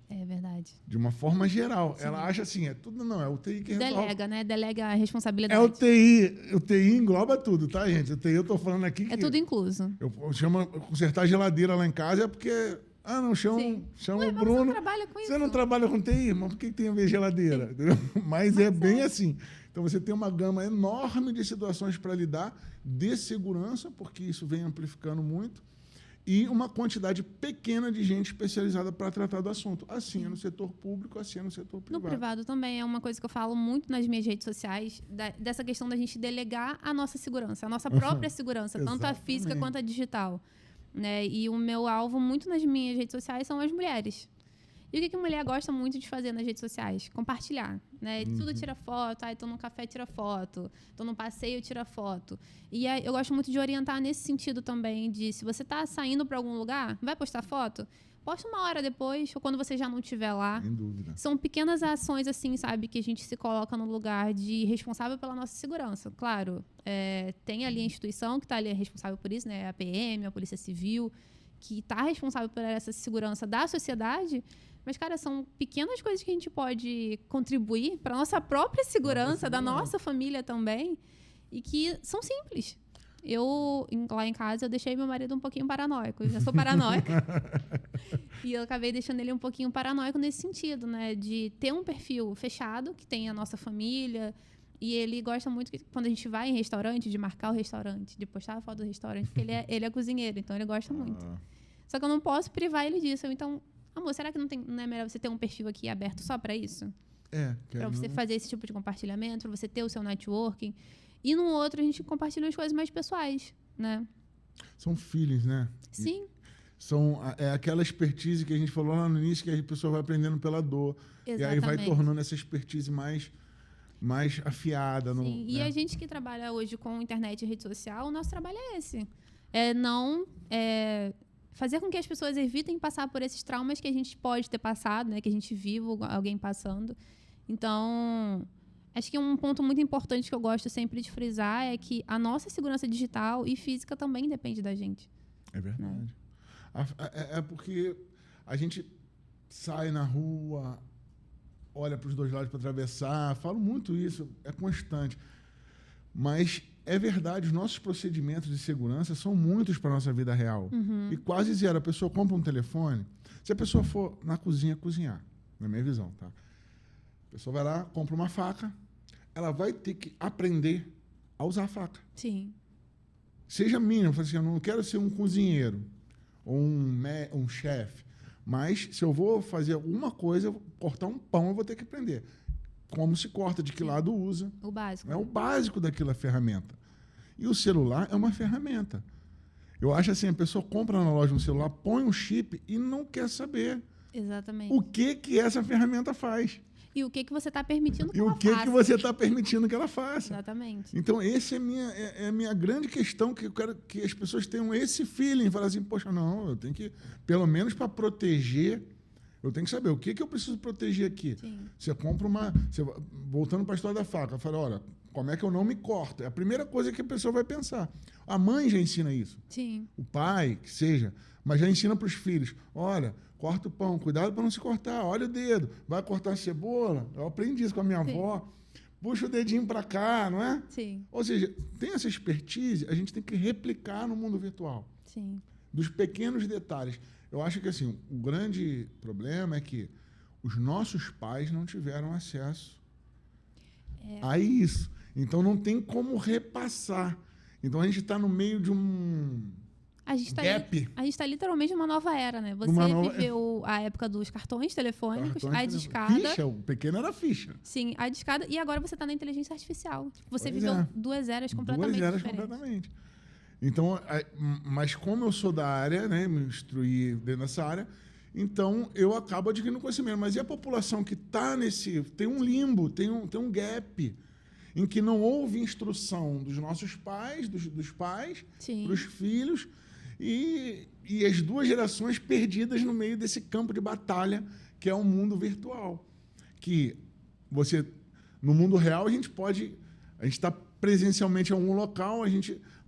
É verdade. De uma forma geral. Sim. Ela acha assim, é tudo não, é o TI que resolve. Delega, né? Delega a responsabilidade. É o TI. O TI engloba tudo, tá, gente? O TI eu tô falando aqui que... É tudo incluso. Eu chamo consertar a geladeira lá em casa é porque... Ah, não, chama o Bruno. Você não trabalha com isso? Você não trabalha com TI? Mas por que tem a ver geladeira? Mas é bem assim. Então, você tem uma gama enorme de situações para lidar de segurança, porque isso vem amplificando muito, e uma quantidade pequena de gente especializada para tratar do assunto. Assim é no setor público, assim é no setor privado. No privado também é uma coisa que eu falo muito nas minhas redes sociais, dessa questão da gente delegar a nossa segurança, a nossa própria segurança, tanto a física quanto a digital. Né? E o meu alvo muito nas minhas redes sociais são as mulheres. E o que a mulher gosta muito de fazer nas redes sociais? Compartilhar. Né? Tudo tira foto. Estou num café, tira foto. Estou num passeio, tira foto. E eu gosto muito de orientar nesse sentido também, de se você está saindo para algum lugar, vai postar foto? Posta uma hora depois, ou quando você já não estiver lá. Sem dúvida. São pequenas ações, assim, sabe, que a gente se coloca no lugar de responsável pela nossa segurança. Claro, tem ali a instituição que está ali responsável por isso, né? A PM, a Polícia Civil, que está responsável por essa segurança da sociedade. Mas, cara, são pequenas coisas que a gente pode contribuir para a nossa própria segurança, da nossa família também, e que são simples. Lá em casa, eu deixei meu marido um pouquinho paranoico. Eu já sou paranoica. E eu acabei deixando ele um pouquinho paranoico nesse sentido, né? De ter um perfil fechado, que tem a nossa família. E ele gosta muito, quando a gente vai em restaurante, de marcar o restaurante, de postar a foto do restaurante, porque ele é cozinheiro, então ele gosta muito. Só que eu não posso privar ele disso. Então, amor, será que não é melhor você ter um perfil aqui aberto só para isso? Para você fazer esse tipo de compartilhamento, para você ter o seu networking. E no outro, a gente compartilha as coisas mais pessoais, né? São feelings, né? Sim. É aquela expertise que a gente falou lá no início, que a pessoa vai aprendendo pela dor. Exatamente. E aí vai tornando essa expertise mais afiada. Sim. E a gente que trabalha hoje com internet e rede social, o nosso trabalho é esse. Fazer com que as pessoas evitem passar por esses traumas que a gente pode ter passado, né? Que a gente vive alguém passando. Então... Acho que um ponto muito importante que eu gosto sempre de frisar é que a nossa segurança digital e física também depende da gente. É verdade. Né? É porque a gente sai na rua, olha para os dois lados para atravessar, falo muito isso, é constante. Mas é verdade, os nossos procedimentos de segurança são muitos para a nossa vida real. E quase zero. A pessoa compra um telefone, se a pessoa for na cozinha cozinhar, na minha visão, tá? A pessoa vai lá, compra uma faca, ela vai ter que aprender a usar a faca. Sim. Seja mínimo, assim, eu não quero ser um cozinheiro ou um chefe, mas se eu vou fazer alguma coisa, cortar um pão, eu vou ter que aprender. Como se corta, de que lado usa. O básico. É o básico daquela ferramenta. E o celular é uma ferramenta. Eu acho assim, a pessoa compra na loja um celular, põe um chip e não quer saber. Exatamente. O que essa ferramenta faz. E o que você está permitindo que ela faça. E o que você está permitindo que ela faça. Exatamente. Então, essa é a minha grande questão, que eu quero que as pessoas tenham esse feeling. Falar assim, poxa, não, eu tenho que, pelo menos para proteger, eu tenho que saber o que eu preciso proteger aqui. Sim. Você compra voltando para a história da faca, fala, olha, como é que eu não me corto? É a primeira coisa que a pessoa vai pensar. A mãe já ensina isso. Sim. O pai, que seja, mas já ensina para os filhos. Olha, corta o pão, cuidado para não se cortar, olha o dedo. Vai cortar a cebola? Eu aprendi isso com a minha avó. Puxa o dedinho para cá, não é? Sim. Ou seja, tem essa expertise, a gente tem que replicar no mundo virtual. Sim. Dos pequenos detalhes. Eu acho que assim, o grande problema é que os nossos pais não tiveram acesso a isso. Então, não tem como repassar. Então, a gente está no meio de um gap. A gente está literalmente numa nova era, né? Você viveu a época dos cartões telefônicos, a discada. Ficha, o pequeno era ficha. Sim, a discada. E agora você está na inteligência artificial. Você viveu duas eras completamente diferentes. Completamente. Então, mas como eu sou da área, né, me instruí dentro dessa área, então eu acabo adquirindo conhecimento. Mas e a população que está nesse... Tem um limbo, tem um gap, em que não houve instrução dos nossos pais, dos pais, para os filhos, E as duas gerações perdidas no meio desse campo de batalha que é o mundo virtual. Que você, no mundo real, a gente está presencialmente em algum local,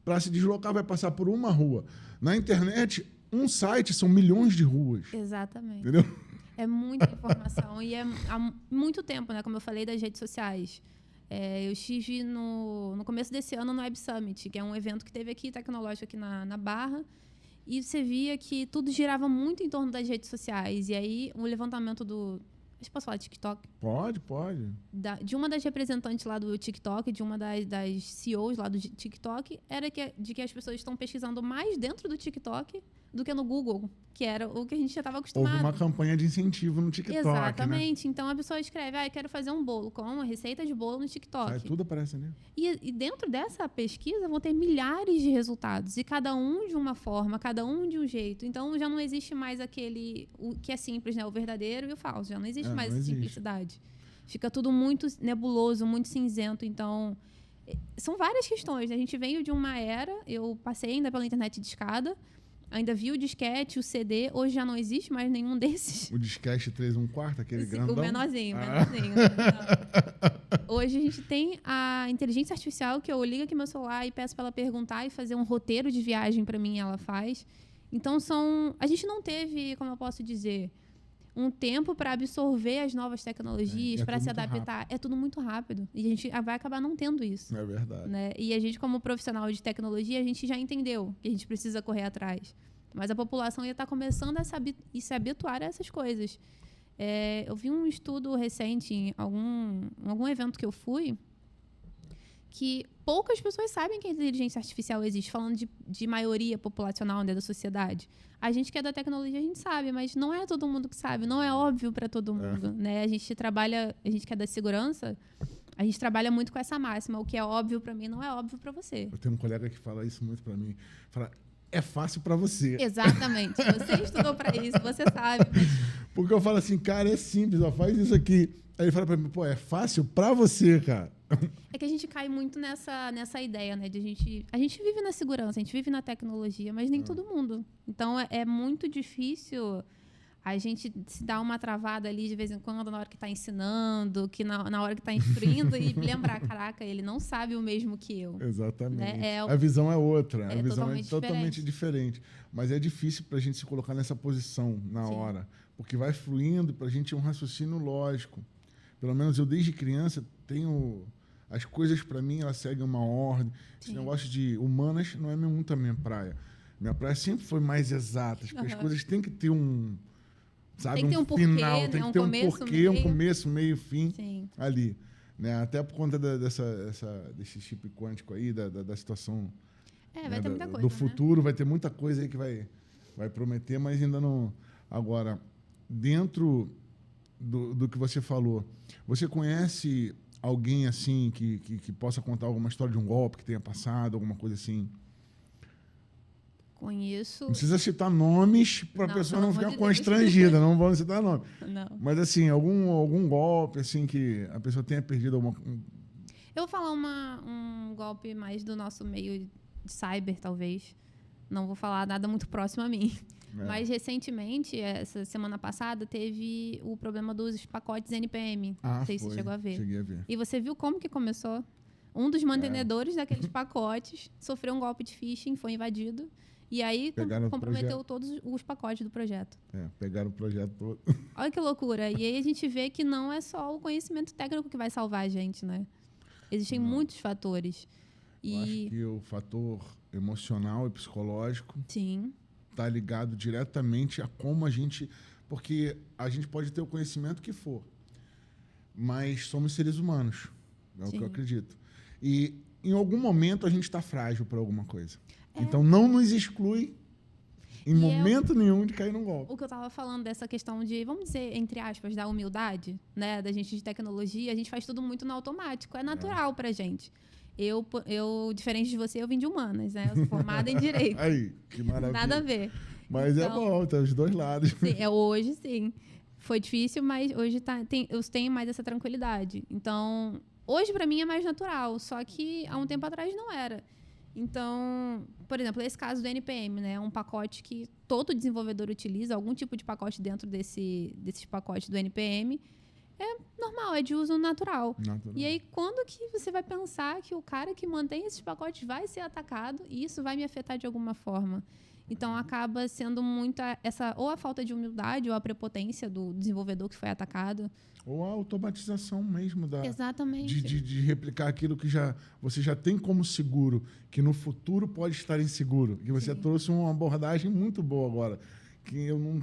para se deslocar, vai passar por uma rua. Na internet, um site são milhões de ruas. Exatamente. Entendeu? É muita informação e é há muito tempo, né? Como eu falei, das redes sociais. Eu estive no começo desse ano no Web Summit, que é um evento que teve aqui, tecnológico, aqui na Barra, e você via que tudo girava muito em torno das redes sociais. E aí, o levantamento Acho que posso falar de TikTok? Pode. De uma das representantes lá do TikTok, de uma das CEOs lá do TikTok, era de que as pessoas estão pesquisando mais dentro do TikTok do que no Google, que era o que a gente já estava acostumado. Houve uma campanha de incentivo no TikTok. Exatamente. Né? Então a pessoa escreve, eu quero fazer um bolo, com uma receita de bolo no TikTok. Tudo aparece ali. E dentro dessa pesquisa vão ter milhares de resultados, e cada um de uma forma, cada um de um jeito. Então já não existe mais o que é simples, né? O verdadeiro e o falso. Já não existe mais essa simplicidade. Fica tudo muito nebuloso, muito cinzento. Então, são várias questões. A gente veio de uma era, eu passei ainda pela internet de escada, ainda vi o disquete, o CD. Hoje já não existe mais nenhum desses. O disquete 3/4, aquele grandão? O menorzinho. Hoje a gente tem a inteligência artificial, que eu ligo aqui meu celular e peço para ela perguntar e fazer um roteiro de viagem para mim, ela faz. Então, a gente não teve, como eu posso dizer, um tempo para absorver as novas tecnologias, para se adaptar. Rápido. É tudo muito rápido. E a gente vai acabar não tendo isso. É verdade. Né? E a gente, como profissional de tecnologia, a gente já entendeu que a gente precisa correr atrás. Mas a população ia estar começando a se habituar a essas coisas. Eu vi um estudo recente em algum evento que eu fui, que poucas pessoas sabem que a inteligência artificial existe, falando de maioria populacional, né, da sociedade. A gente que é da tecnologia, a gente sabe, mas não é todo mundo que sabe, não é óbvio para todo mundo. Né? A gente que é da segurança, a gente trabalha muito com essa máxima. O que é óbvio para mim não é óbvio para você. Eu tenho um colega que fala isso muito para mim. Fala, é fácil para você. Exatamente. Você estudou para isso, você sabe. Mas... Porque eu falo assim, cara, é simples, ó, faz isso aqui. Aí ele fala para mim, pô, é fácil para você, cara. É que a gente cai muito nessa ideia, né? A gente vive na segurança, a gente vive na tecnologia, mas nem todo mundo. Então, é muito difícil a gente se dar uma travada ali de vez em quando, na hora que está ensinando, que na hora que está instruindo, e lembrar, caraca, ele não sabe o mesmo que eu. Exatamente. Né? A visão é outra. A visão totalmente é totalmente diferente. Mas é difícil para a gente se colocar nessa posição na hora. Porque vai fluindo, para a gente é um raciocínio lógico. Pelo menos eu, desde criança, tenho... As coisas, para mim, elas seguem uma ordem. Esse negócio de humanas não é muito a minha praia. Minha praia sempre foi mais exatas, porque as coisas têm que ter sabe, tem que ter um porquê, final, né? tem que ter um porquê, um começo, meio, fim. Sim. Ali. Né? Até por conta desse chip quântico aí, da situação vai ter muita coisa, do futuro, vai ter muita coisa aí que vai prometer, mas ainda não... Agora, dentro do que você falou, você conhece alguém assim que possa contar alguma história de um golpe que tenha passado, alguma coisa assim? Conheço. Não precisa citar nomes para a pessoa não ficar constrangida, não vamos citar nomes. Não. Mas assim, algum golpe assim que a pessoa tenha perdido alguma... Eu vou falar um golpe mais do nosso meio de cyber, talvez. Não vou falar nada muito próximo a mim. Mas, recentemente, essa semana passada, teve o problema dos pacotes NPM. Não sei se você chegou a ver. Cheguei a ver. E você viu como que começou? Um dos mantenedores daqueles pacotes sofreu um golpe de phishing, foi invadido. E aí, comprometeu todos os pacotes do projeto. Pegaram o projeto todo. Olha que loucura. E aí, a gente vê que não é só o conhecimento técnico que vai salvar a gente, né? Existem muitos fatores. Eu acho que o fator emocional e psicológico... Sim. Está ligado diretamente a como a gente... Porque a gente pode ter o conhecimento que for, mas somos seres humanos, é o que eu acredito. E, em algum momento, a gente está frágil para alguma coisa. Então, não nos exclui, em momento nenhum, de cair num golpe. O que eu estava falando dessa questão de, vamos dizer, entre aspas, da humildade, né, da gente de tecnologia, a gente faz tudo muito no automático. É natural para a gente. Eu, diferente de você, eu vim de humanas, né? Eu sou formada em Direito. Aí, que maravilha. Nada a ver. Mas então, é bom, tem os dois lados. Sim, hoje, sim. Foi difícil, mas hoje eu tenho mais essa tranquilidade. Então, hoje, para mim, é mais natural. Só que, há um tempo atrás, não era. Então, por exemplo, esse caso do NPM, né? É um pacote que todo desenvolvedor utiliza, algum tipo de pacote dentro desses pacotes do NPM. É normal, é de uso natural. E aí, quando que você vai pensar que o cara que mantém esses pacotes vai ser atacado e isso vai me afetar de alguma forma? Então, acaba sendo muita ou a falta de humildade ou a prepotência do desenvolvedor que foi atacado. Ou a automatização mesmo Exatamente. de replicar aquilo que você já tem como seguro, que no futuro pode estar inseguro. Que você trouxe uma abordagem muito boa agora, que eu não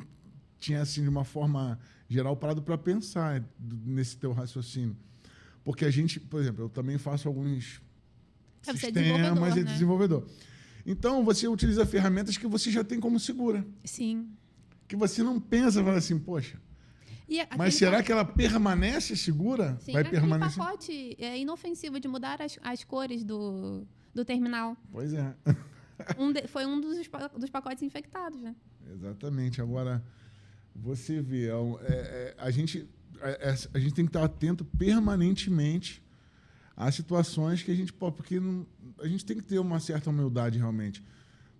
tinha, assim, de uma forma geral, parado para pensar nesse teu raciocínio. Porque a gente, por exemplo, eu também faço alguns sistemas de desenvolvedor. Então, você utiliza ferramentas que você já tem como segura. Sim. Que você não pensa, fala assim, poxa, mas será que ela permanece segura? Sim, vai permanecer. Aquele pacote é inofensivo de mudar as cores do terminal. Pois é. Foi um dos pacotes infectados, né? Exatamente. Agora, você vê, a gente tem que estar atento permanentemente às situações que a gente pode... Porque a gente tem que ter uma certa humildade, realmente.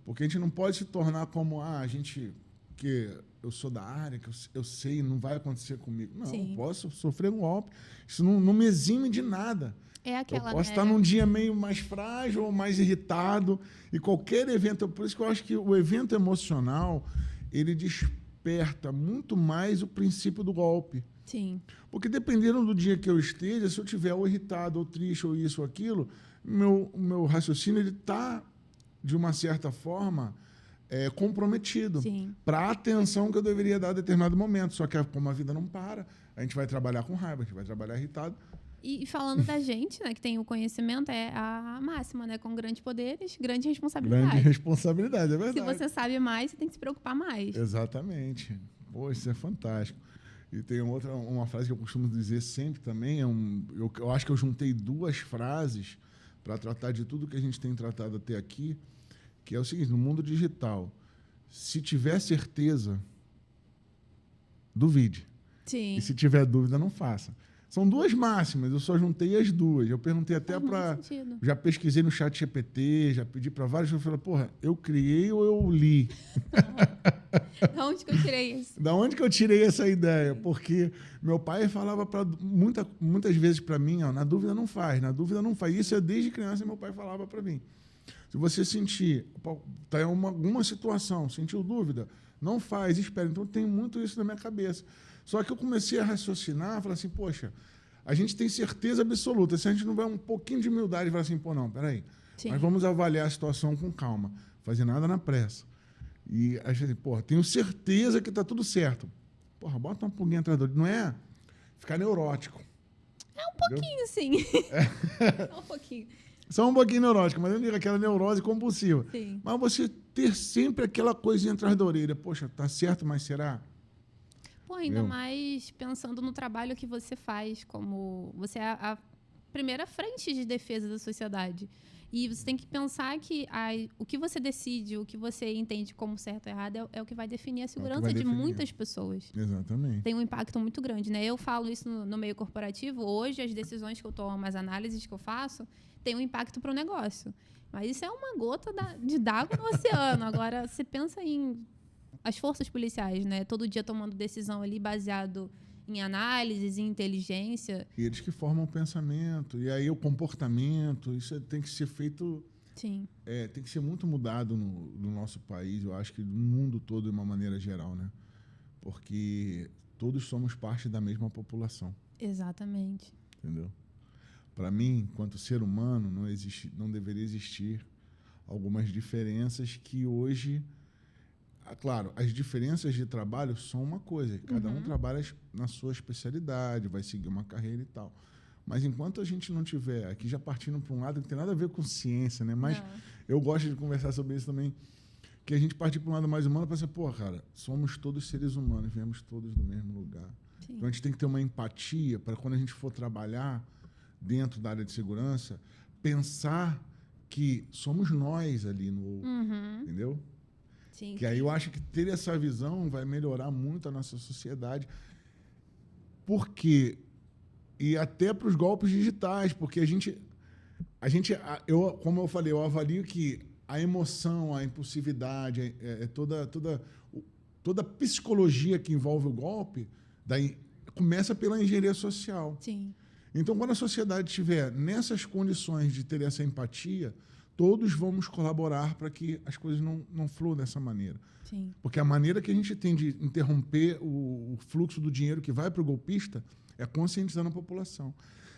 Porque a gente não pode se tornar como a gente... que eu sou da área, que eu sei, não vai acontecer comigo. Não, eu posso sofrer um golpe. Isso não me exime de nada. Eu posso estar num dia meio mais frágil ou mais irritado. E qualquer evento... Por isso que eu acho que o evento emocional, ele desperta muito mais o princípio do golpe. Sim. Porque dependendo do dia que eu esteja, se eu estiver ou irritado, ou triste, ou isso ou aquilo, o meu raciocínio está, de uma certa forma... comprometido para a atenção que eu deveria dar a determinado momento. Só que como a vida não para, a gente vai trabalhar com raiva, a gente vai trabalhar irritado. E falando da gente, né, que tem o conhecimento, é a máxima, né? Com grandes poderes, grande responsabilidade. Grande responsabilidade, é verdade. Se você sabe mais, você tem que se preocupar mais. Exatamente. Pô, isso é fantástico. E tem uma frase que eu costumo dizer sempre também, eu acho que eu juntei duas frases para tratar de tudo que a gente tem tratado até aqui, que é o seguinte: no mundo digital, se tiver certeza, duvide. Sim. E se tiver dúvida, não faça. São duas máximas, eu só juntei as duas. Eu perguntei até para... Já pesquisei no chat GPT, já pedi para vários, eu falei, porra, eu criei ou eu li? Da onde que eu tirei isso? Da onde que eu tirei essa ideia? Porque meu pai falava muitas vezes para mim, ó, na dúvida não faz, na dúvida não faz. Isso é desde criança, meu pai falava para mim. Se você sentir, está em alguma situação, sentiu dúvida, não faz, espera. Então, tem muito isso na minha cabeça. Só que eu comecei a raciocinar, falar assim, poxa, a gente tem certeza absoluta. Se a gente não vai um pouquinho de humildade e falar assim, pô, não, peraí, mas vamos avaliar a situação com calma, fazer nada na pressa. E a gente, porra, tenho certeza que está tudo certo. Porra, bota uma pulguinha atrás do olho. Não é ficar neurótico. É um pouquinho, sim. É um pouquinho. Só um pouquinho neurótico, mas eu digo aquela neurose compulsiva. Sim. Mas você ter sempre aquela coisinha atrás da orelha. Poxa, tá certo, mas será? Pô, ainda mais pensando no trabalho que você faz, como você é a primeira frente de defesa da sociedade. E você tem que pensar que o que você decide, o que você entende como certo ou errado é o que vai definir a segurança de muitas pessoas. Exatamente. Tem um impacto muito grande, né? Eu falo isso no meio corporativo. Hoje, as decisões que eu tomo, as análises que eu faço, têm um impacto para o negócio. Mas isso é uma gota d'água no oceano. Agora, você pensa em as forças policiais, né? Todo dia tomando decisão ali baseado em análises, em inteligência. E eles que formam o pensamento. E aí o comportamento, isso tem que ser feito... Sim. Tem que ser muito mudado no nosso país, eu acho que no mundo todo, de uma maneira geral, né? Porque todos somos parte da mesma população. Exatamente. Entendeu? Para mim, enquanto ser humano, não deveria existir algumas diferenças que hoje... Claro, as diferenças de trabalho são uma coisa. Cada um trabalha na sua especialidade, vai seguir uma carreira e tal. Mas enquanto a gente não tiver... Aqui já partindo para um lado que não tem nada a ver com ciência, né? Mas eu gosto de conversar sobre isso também. Que a gente partir para um lado mais humano para pensar, pô, cara, somos todos seres humanos, viemos todos do mesmo lugar. Sim. Então a gente tem que ter uma empatia para quando a gente for trabalhar dentro da área de segurança, pensar que somos nós ali no... Entendeu? Sim. Que aí eu acho que ter essa visão vai melhorar muito a nossa sociedade. Por quê? E até para os golpes digitais, porque a gente... como eu falei, eu avalio que a emoção, a impulsividade, toda a psicologia que envolve o golpe, daí começa pela engenharia social. Sim. Então, quando a sociedade estiver nessas condições de ter essa empatia, todos vamos colaborar para que as coisas não fluam dessa maneira. Sim. Porque a maneira que a gente tem de interromper o fluxo do dinheiro que vai para o golpista é conscientizando a população.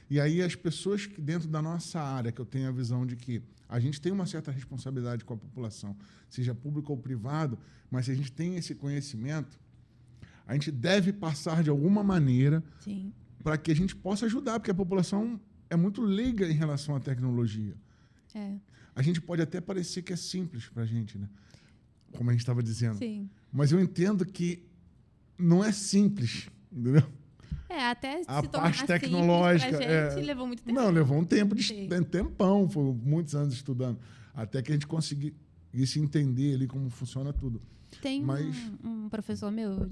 E aí as pessoas que dentro da nossa área, que eu tenho a visão de que a gente tem uma certa responsabilidade com a população, seja público ou privado, mas se a gente tem esse conhecimento, a gente deve passar de alguma maneira para que a gente possa ajudar, porque a população é muito leiga em relação à tecnologia. A gente pode até parecer que é simples para a gente, né? Como a gente estava dizendo. Sim. Mas eu entendo que não é simples, entendeu? Até a se parte tecnológica pra gente, levou muito tempo. Não, levou um tempão, foi muitos anos estudando, até que a gente conseguisse entender ali como funciona tudo. Tem um professor meu,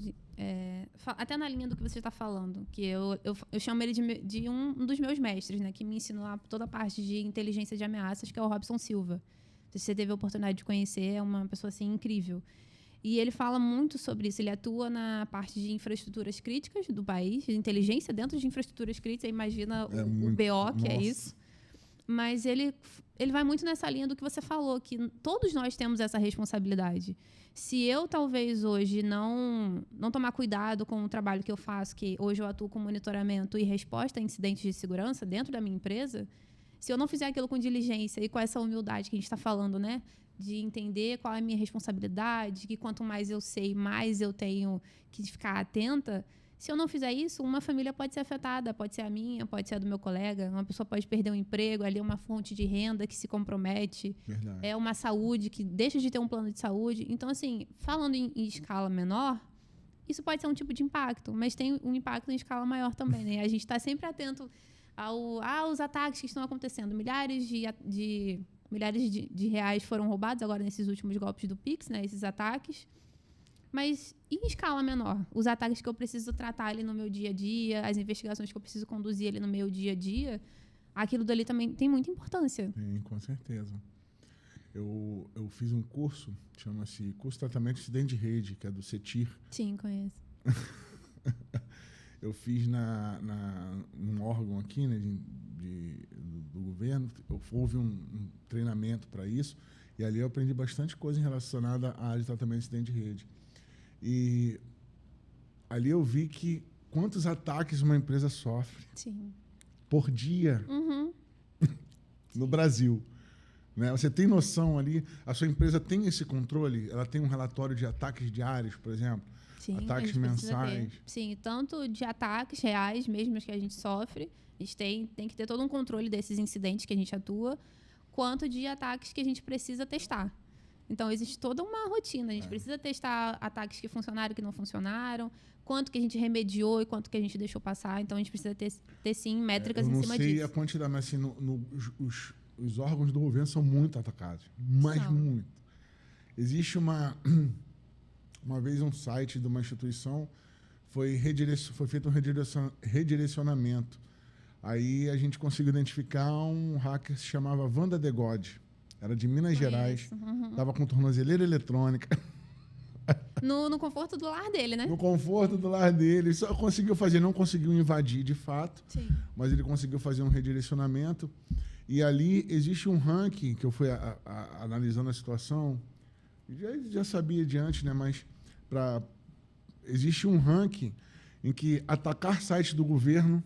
até na linha do que você está falando, que eu chamo ele de um dos meus mestres, né, que me ensinou toda a parte de inteligência de ameaças, que é o Robson Silva. Se você teve a oportunidade de conhecer, é uma pessoa assim incrível. E ele fala muito sobre isso. Ele atua na parte de infraestruturas críticas do país, de inteligência dentro de infraestruturas críticas. Você imagina o BO, que é isso. Mas ele vai muito nessa linha do que você falou, que todos nós temos essa responsabilidade. Se eu, talvez, hoje não tomar cuidado com o trabalho que eu faço, que hoje eu atuo com monitoramento e resposta a incidentes de segurança dentro da minha empresa, se eu não fizer aquilo com diligência e com essa humildade que a gente está falando, né? De entender qual é a minha responsabilidade, que quanto mais eu sei, mais eu tenho que ficar atenta. Se eu não fizer isso, uma família pode ser afetada, pode ser a minha, pode ser a do meu colega, uma pessoa pode perder um emprego, ali é uma fonte de renda que se compromete, é uma saúde que deixa de ter um plano de saúde. Então, assim, falando em escala menor, isso pode ser um tipo de impacto, mas tem um impacto em escala maior também, né? A gente está sempre atento aos ataques que estão acontecendo. Milhares de reais foram roubados agora nesses últimos golpes do Pix, né? Esses ataques. Mas em escala menor, os ataques que eu preciso tratar ali no meu dia a dia, as investigações que eu preciso conduzir ali no meu dia a dia, aquilo dali também tem muita importância. Sim, com certeza. Eu fiz um curso, chama-se Curso de Tratamento de Incidente de Rede, que é do CETIR. Sim, conheço. Eu fiz num órgão aqui, né, do governo. Houve um treinamento para isso, e ali eu aprendi bastante coisa relacionada à área de tratamento de incidente de rede. E ali eu vi que quantos ataques uma empresa sofre por dia no Brasil. Né? Você tem noção ali, a sua empresa tem esse controle? Ela tem um relatório de ataques diários, por exemplo? Sim, ataques mensais? Sim, tanto de ataques reais mesmo que a gente sofre, a gente tem que ter todo um controle desses incidentes que a gente atua, quanto de ataques que a gente precisa testar. Então, existe toda uma rotina. A gente precisa testar ataques que funcionaram e que não funcionaram, quanto que a gente remediou e quanto que a gente deixou passar. Então, a gente precisa ter sim, métricas em cima disso. Eu não sei a quantidade, mas assim, os órgãos do governo são muito atacados. Mas muito. Existe uma vez um site de uma instituição, foi feito um redirecionamento. Aí a gente conseguiu identificar um hacker que se chamava Wanda The God. Era de Minas Gerais. Estava com tornozeleira eletrônica. No conforto do lar dele, né? No conforto do lar dele. Só conseguiu fazer, não conseguiu invadir de fato, mas ele conseguiu fazer um redirecionamento. E ali existe um ranking, que eu fui analisando a situação, já sabia de antes, né? Mas existe um ranking em que atacar sites do governo,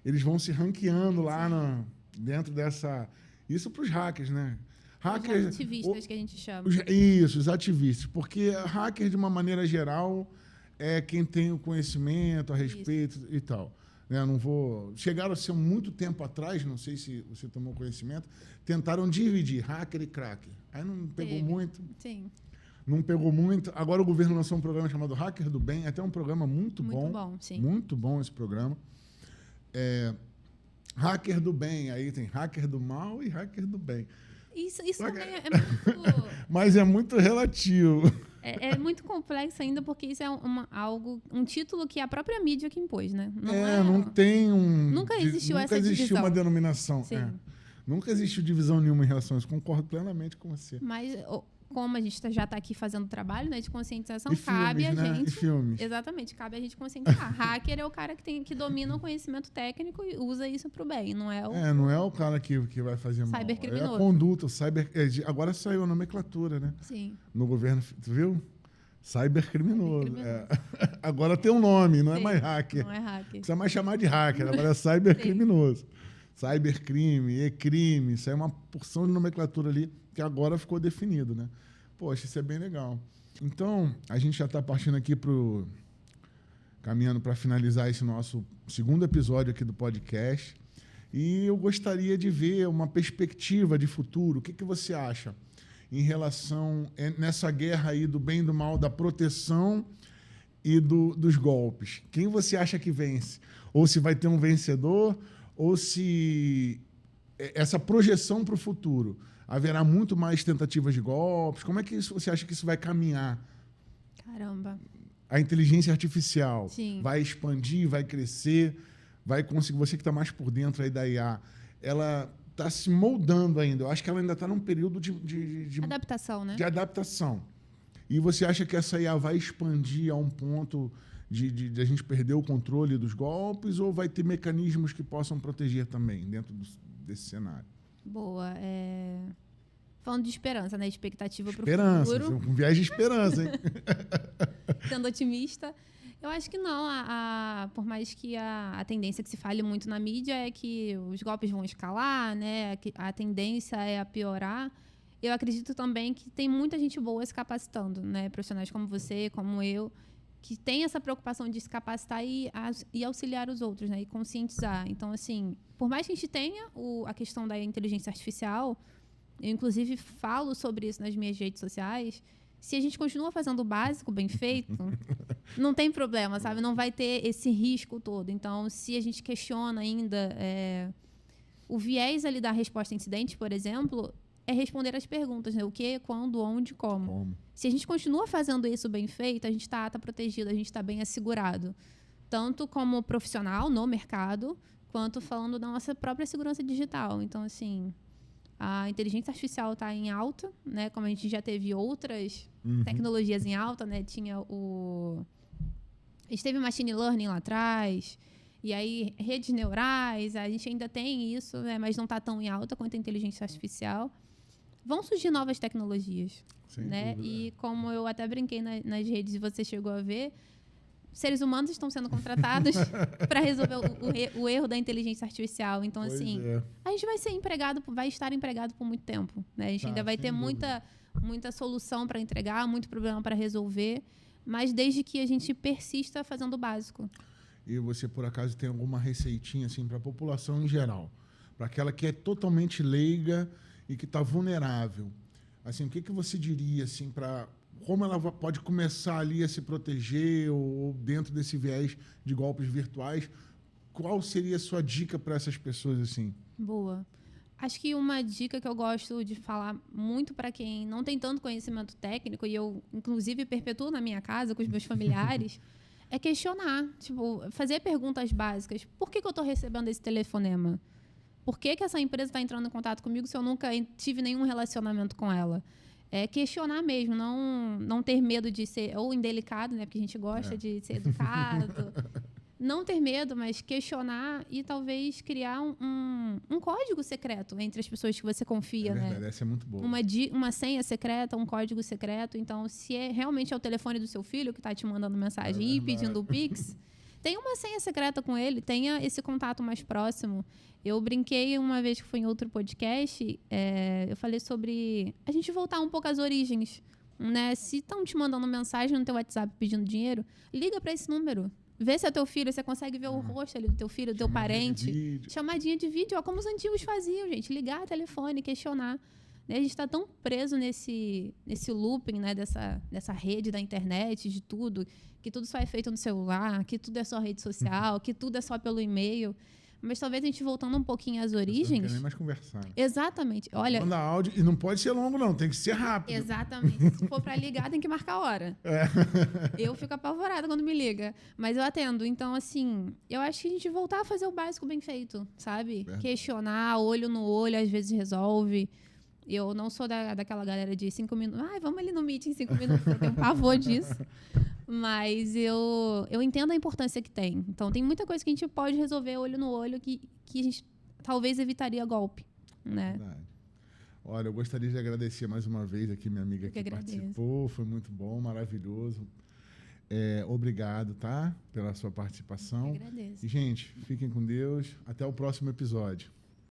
eles vão se ranqueando lá dentro dessa... Isso para os hackers, né? Hackers, os ativistas que a gente chama. Isso, os ativistas. Porque hacker, de uma maneira geral, é quem tem o conhecimento a respeito e tal. Né? Não vou... Chegaram a ser muito tempo atrás, não sei se você tomou conhecimento, tentaram dividir hacker e cracker. Aí não pegou muito. Sim. Não pegou muito. Agora o governo lançou um programa chamado Hacker do Bem, até um programa muito bom. Muito bom, sim. Muito bom esse programa. Hacker do bem, aí tem hacker do mal e hacker do bem. Isso também é muito... Mas é muito relativo. É muito complexo ainda, porque isso é um título que a própria mídia que impôs, né? Não tem um... Nunca existiu essa divisão. Nunca existiu uma denominação. Sim. Nunca existiu divisão nenhuma em relação a isso. Concordo plenamente com você. Mas como a gente já está aqui fazendo trabalho, né, de conscientização, E cabe filmes, a né? gente... E filmes. Exatamente, cabe a gente conscientizar. Hacker é o cara que domina o conhecimento técnico e usa isso para o bem, não é o... Não é o cara que vai fazer mal. Cybercriminoso. É a conduta, agora saiu a nomenclatura, né? Sim. No governo, tu viu? Cybercriminoso. Agora tem um nome, não é mais hacker. Não é hacker. Precisa mais chamar de hacker, agora é cybercriminoso. Cybercrime, e-crime, isso aí é uma porção de nomenclatura ali que agora ficou definido, né? Poxa, isso é bem legal. Então, a gente já está partindo aqui caminhando para finalizar esse nosso segundo episódio aqui do podcast. E eu gostaria de ver uma perspectiva de futuro. O que você acha em relação nessa guerra aí do bem e do mal, da proteção e dos golpes? Quem você acha que vence? Ou se vai ter um vencedor, ou se essa projeção para o futuro, haverá muito mais tentativas de golpes? Como é que você acha que isso vai caminhar? Caramba. A inteligência artificial vai expandir, vai crescer, vai conseguir... Você que está mais por dentro aí da IA, ela está se moldando ainda. Eu acho que ela ainda está num período de adaptação, né? De adaptação. E você acha que essa IA vai expandir a um ponto de a gente perder o controle dos golpes, ou vai ter mecanismos que possam proteger também dentro desse cenário? Boa. Falando de esperança, né? Expectativa para o futuro. Esperança, com viés de esperança, hein? Sendo otimista. Eu acho que não. Por mais que a tendência que se fale muito na mídia é que os golpes vão escalar, né? A tendência é a piorar. Eu acredito também que tem muita gente boa se capacitando, né? Profissionais como você, como eu, que tem essa preocupação de se capacitar e auxiliar os outros, né? E conscientizar. Então, assim, por mais que a gente tenha a questão da inteligência artificial, eu, inclusive, falo sobre isso nas minhas redes sociais, se a gente continua fazendo o básico bem feito, não tem problema, sabe? Não vai ter esse risco todo. Então, se a gente questiona ainda o viés ali da resposta a incidente, por exemplo, é responder as perguntas, né? O que, quando, onde, como. Se a gente continua fazendo isso bem feito, a gente está protegido, a gente está bem assegurado. Tanto como profissional no mercado, quanto falando da nossa própria segurança digital. Então, assim, a inteligência artificial está em alta, né? Como a gente já teve outras tecnologias em alta, né? A gente teve machine learning lá atrás, e aí redes neurais, a gente ainda tem isso, né? Mas não está tão em alta quanto a inteligência artificial. Vão surgir novas tecnologias, né? E como eu até brinquei nas redes e você chegou a ver, seres humanos estão sendo contratados para resolver o erro da inteligência artificial. Então, assim, a gente vai estar empregado por muito tempo, né? A gente ainda vai ter muita solução para entregar, muito problema para resolver, mas desde que a gente persista fazendo o básico. E você, por acaso, tem alguma receitinha assim, para a população em geral? Para aquela que é totalmente leiga e que está vulnerável. Assim, o que você diria assim, para como ela pode começar ali a se proteger ou dentro desse viés de golpes virtuais? Qual seria a sua dica para essas pessoas assim? Boa. Acho que uma dica que eu gosto de falar muito para quem não tem tanto conhecimento técnico, e eu, inclusive, perpetuo na minha casa com os meus familiares, é questionar. Tipo, fazer perguntas básicas. Por que eu estou recebendo esse telefonema? Por que essa empresa está entrando em contato comigo se eu nunca tive nenhum relacionamento com ela? Questionar mesmo, não ter medo de ser ou indelicado, né? Porque a gente gosta de ser educado. Não ter medo, mas questionar e talvez criar um código secreto entre as pessoas que você confia, verdade, né? Essa é muito boa. Uma senha secreta, um código secreto. Então, se realmente é o telefone do seu filho que está te mandando mensagem e pedindo o Pix, tenha uma senha secreta com ele, tenha esse contato mais próximo. Eu brinquei uma vez que foi em outro podcast, eu falei sobre a gente voltar um pouco às origens, né? Se estão te mandando mensagem no teu WhatsApp pedindo dinheiro, liga para esse número. Vê se é teu filho, você consegue ver o rosto ali do teu filho, do teu parente. Chamadinha de vídeo, como os antigos faziam, gente. Ligar telefone, questionar. A gente está tão preso nesse looping, né? dessa rede da internet, de tudo, que tudo só é feito no celular, que tudo é só rede social, que tudo é só pelo e-mail. Mas talvez a gente voltando um pouquinho às Não origens... quero nem mais conversar. Né? Exatamente. Olha... Manda áudio e não pode ser longo, não. Tem que ser rápido. Exatamente. Se for para ligar, tem que marcar a hora. Eu fico apavorada quando me liga. Mas eu atendo. Então, assim, eu acho que a gente voltar a fazer o básico bem feito, sabe? Questionar, olho no olho, às vezes resolve. Eu não sou daquela galera de 5 minutos. Ai, vamos ali no meeting em 5 minutos. Eu tenho pavor disso. Mas eu entendo a importância que tem. Então, tem muita coisa que a gente pode resolver olho no olho que a gente talvez evitaria golpe, né? Verdade. Olha, eu gostaria de agradecer mais uma vez aqui minha amiga que participou. Foi muito bom, maravilhoso. Obrigado, tá? Pela sua participação. Eu agradeço. E, gente, fiquem com Deus. Até o próximo episódio.